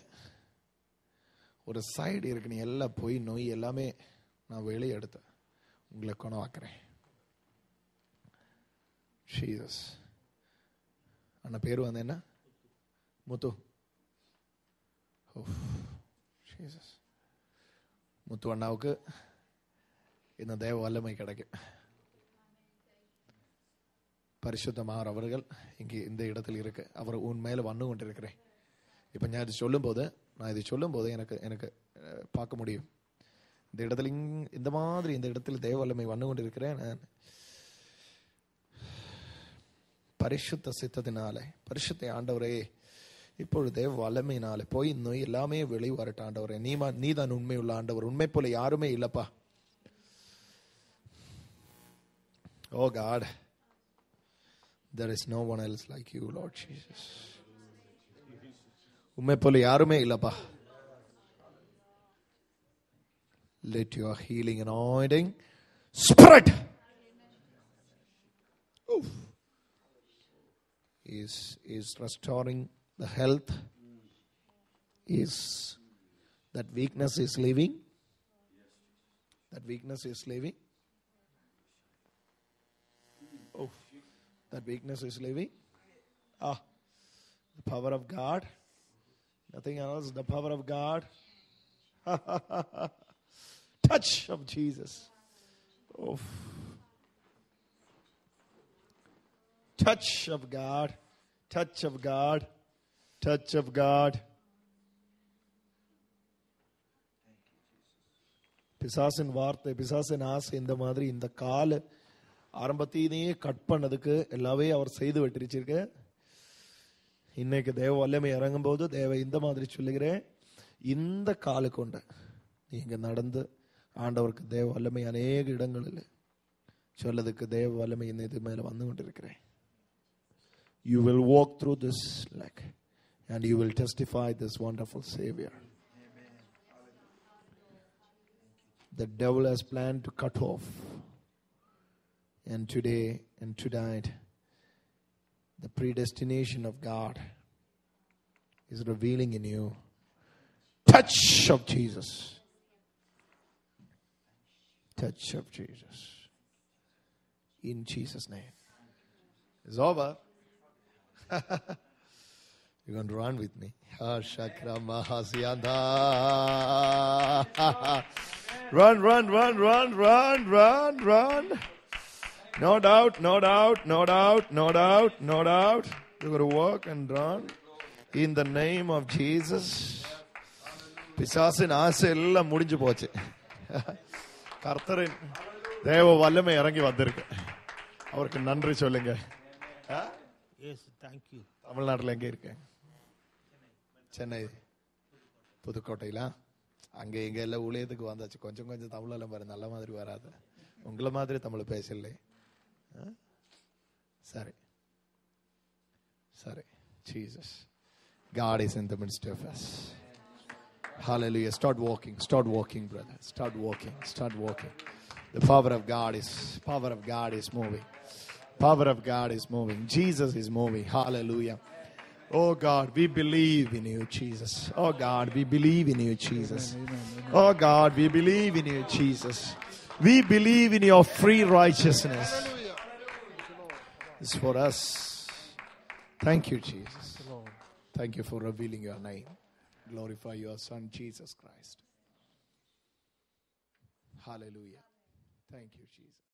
Speaker 1: ஒரு சைடு இருக்கு, நீ எல்லாம் போய் நோய் எல்லாமே நான் வெளியே எடுத்து உங்களை குணமாக்குறேன். Jesus. அண்ணா பேர் வந்து என்ன? முத்து. Jesus. முத்து அண்ணாவுக்கு இந்த தேவ வல்லமை கிடைக்கும். பரிசுத்தமார் அவர்கள் இங்கே இந்த இடத்தில் இருக்கு. அவர் உன் மேல வந்து கொண்டிருக்கிறேன். இப்போ நான் இது சொல்லும்போது எனக்கு பார்க்க முடியும். இந்த இடத்துல இந்த மாதிரி இந்த இடத்தில் தேவ வல்லமை வந்து கொண்டிருக்கிறேன். பரிசுத்த சித்தத்தினாலே, பரிசுத்த ஆண்டவரே, இப்பொழுது தேவ வல்லமையினாலே போய் நோய் எல்லாமே வெளியே வரட்ட ஆண்டவரே. நீதான் உண்மை உள்ள ஆண்டவர். உண்மை போல யாருமே இல்லப்பா. Oh God, there is no one else like you, Lord Jesus. உண்மை போல யாருமே இல்லப்பா. Let your healing anointing spread. Is restoring the health. Is that weakness is leaving. That weakness is leaving. Oh, that weakness is leaving. The power of God. Nothing else. The power of God. Touch of Jesus. Oh. Touch of God. Touch of God. Touch of God. பிசாசின் வார்த்தை, பிசாசின் ஆசை இந்த மாதிரி இந்த கால ஆரம்பத்திலேயே cut பண்ணதுக்கு எல்லாவே அவர் செய்து விட்டுருச்சிருக்க. இன்னைக்கு தேவ வல்லமை இறங்கும் போது தேவ இந்த மாதிரி சொல்லுகிறேன், இந்த காலு கொண்டு நீங்க நடந்து ஆண்டவருக்கு தேவ வல்லமை அநேக இடங்களில் சொல்லதுக்கு தேவ வல்லமை இந்த இது மேல வந்து கொண்டிருக்கிறேன். You will walk through this like and you will testify this wonderful Savior. The devil has planned to cut off. And today and tonight, the predestination of God is revealing in you. Touch of Jesus. Touch of Jesus. In Jesus' name. It's over. You're going to run with me. Run, run, run, run, run, run, run. No doubt, no doubt, no doubt, no doubt, no doubt. You're going to walk and run in the name of Jesus. பிசாசின் ஆசை எல்லாம் முடிஞ்சு போச்சு. கர்த்தரின் தேவ வல்லமை இறங்கி வந்திருக்கு. அவருக்கு நன்றி சொல்லுங்க.
Speaker 3: Yes, thank you.
Speaker 1: தமிழ்நாட்டில் எங்கே இருக்கேன்? சென்னை புதுக்கோட்டையில அங்கே இங்கே எல்லாம் ஊழியத்துக்கு வந்தாச்சு. கொஞ்சம் கொஞ்சம் தமிழெல்லாம் பாரு, நல்ல மாதிரி வராது. உங்களை மாதிரி தமிழ் பேசலை. சரி சரி. Jesus, God is in the midst of us. Hallelujah. Start walking, brother. Start walking. The power of God is moving. Power of God is moving. Jesus is moving. Hallelujah. Oh God, we believe in you, Jesus. Oh God, we believe in you, Jesus. Oh God, we believe in you, Jesus. We believe in your free righteousness. It's for us. Thank you, Jesus. Thank you for revealing your name. Glorify your Son, Jesus Christ. Hallelujah. Thank you, Jesus.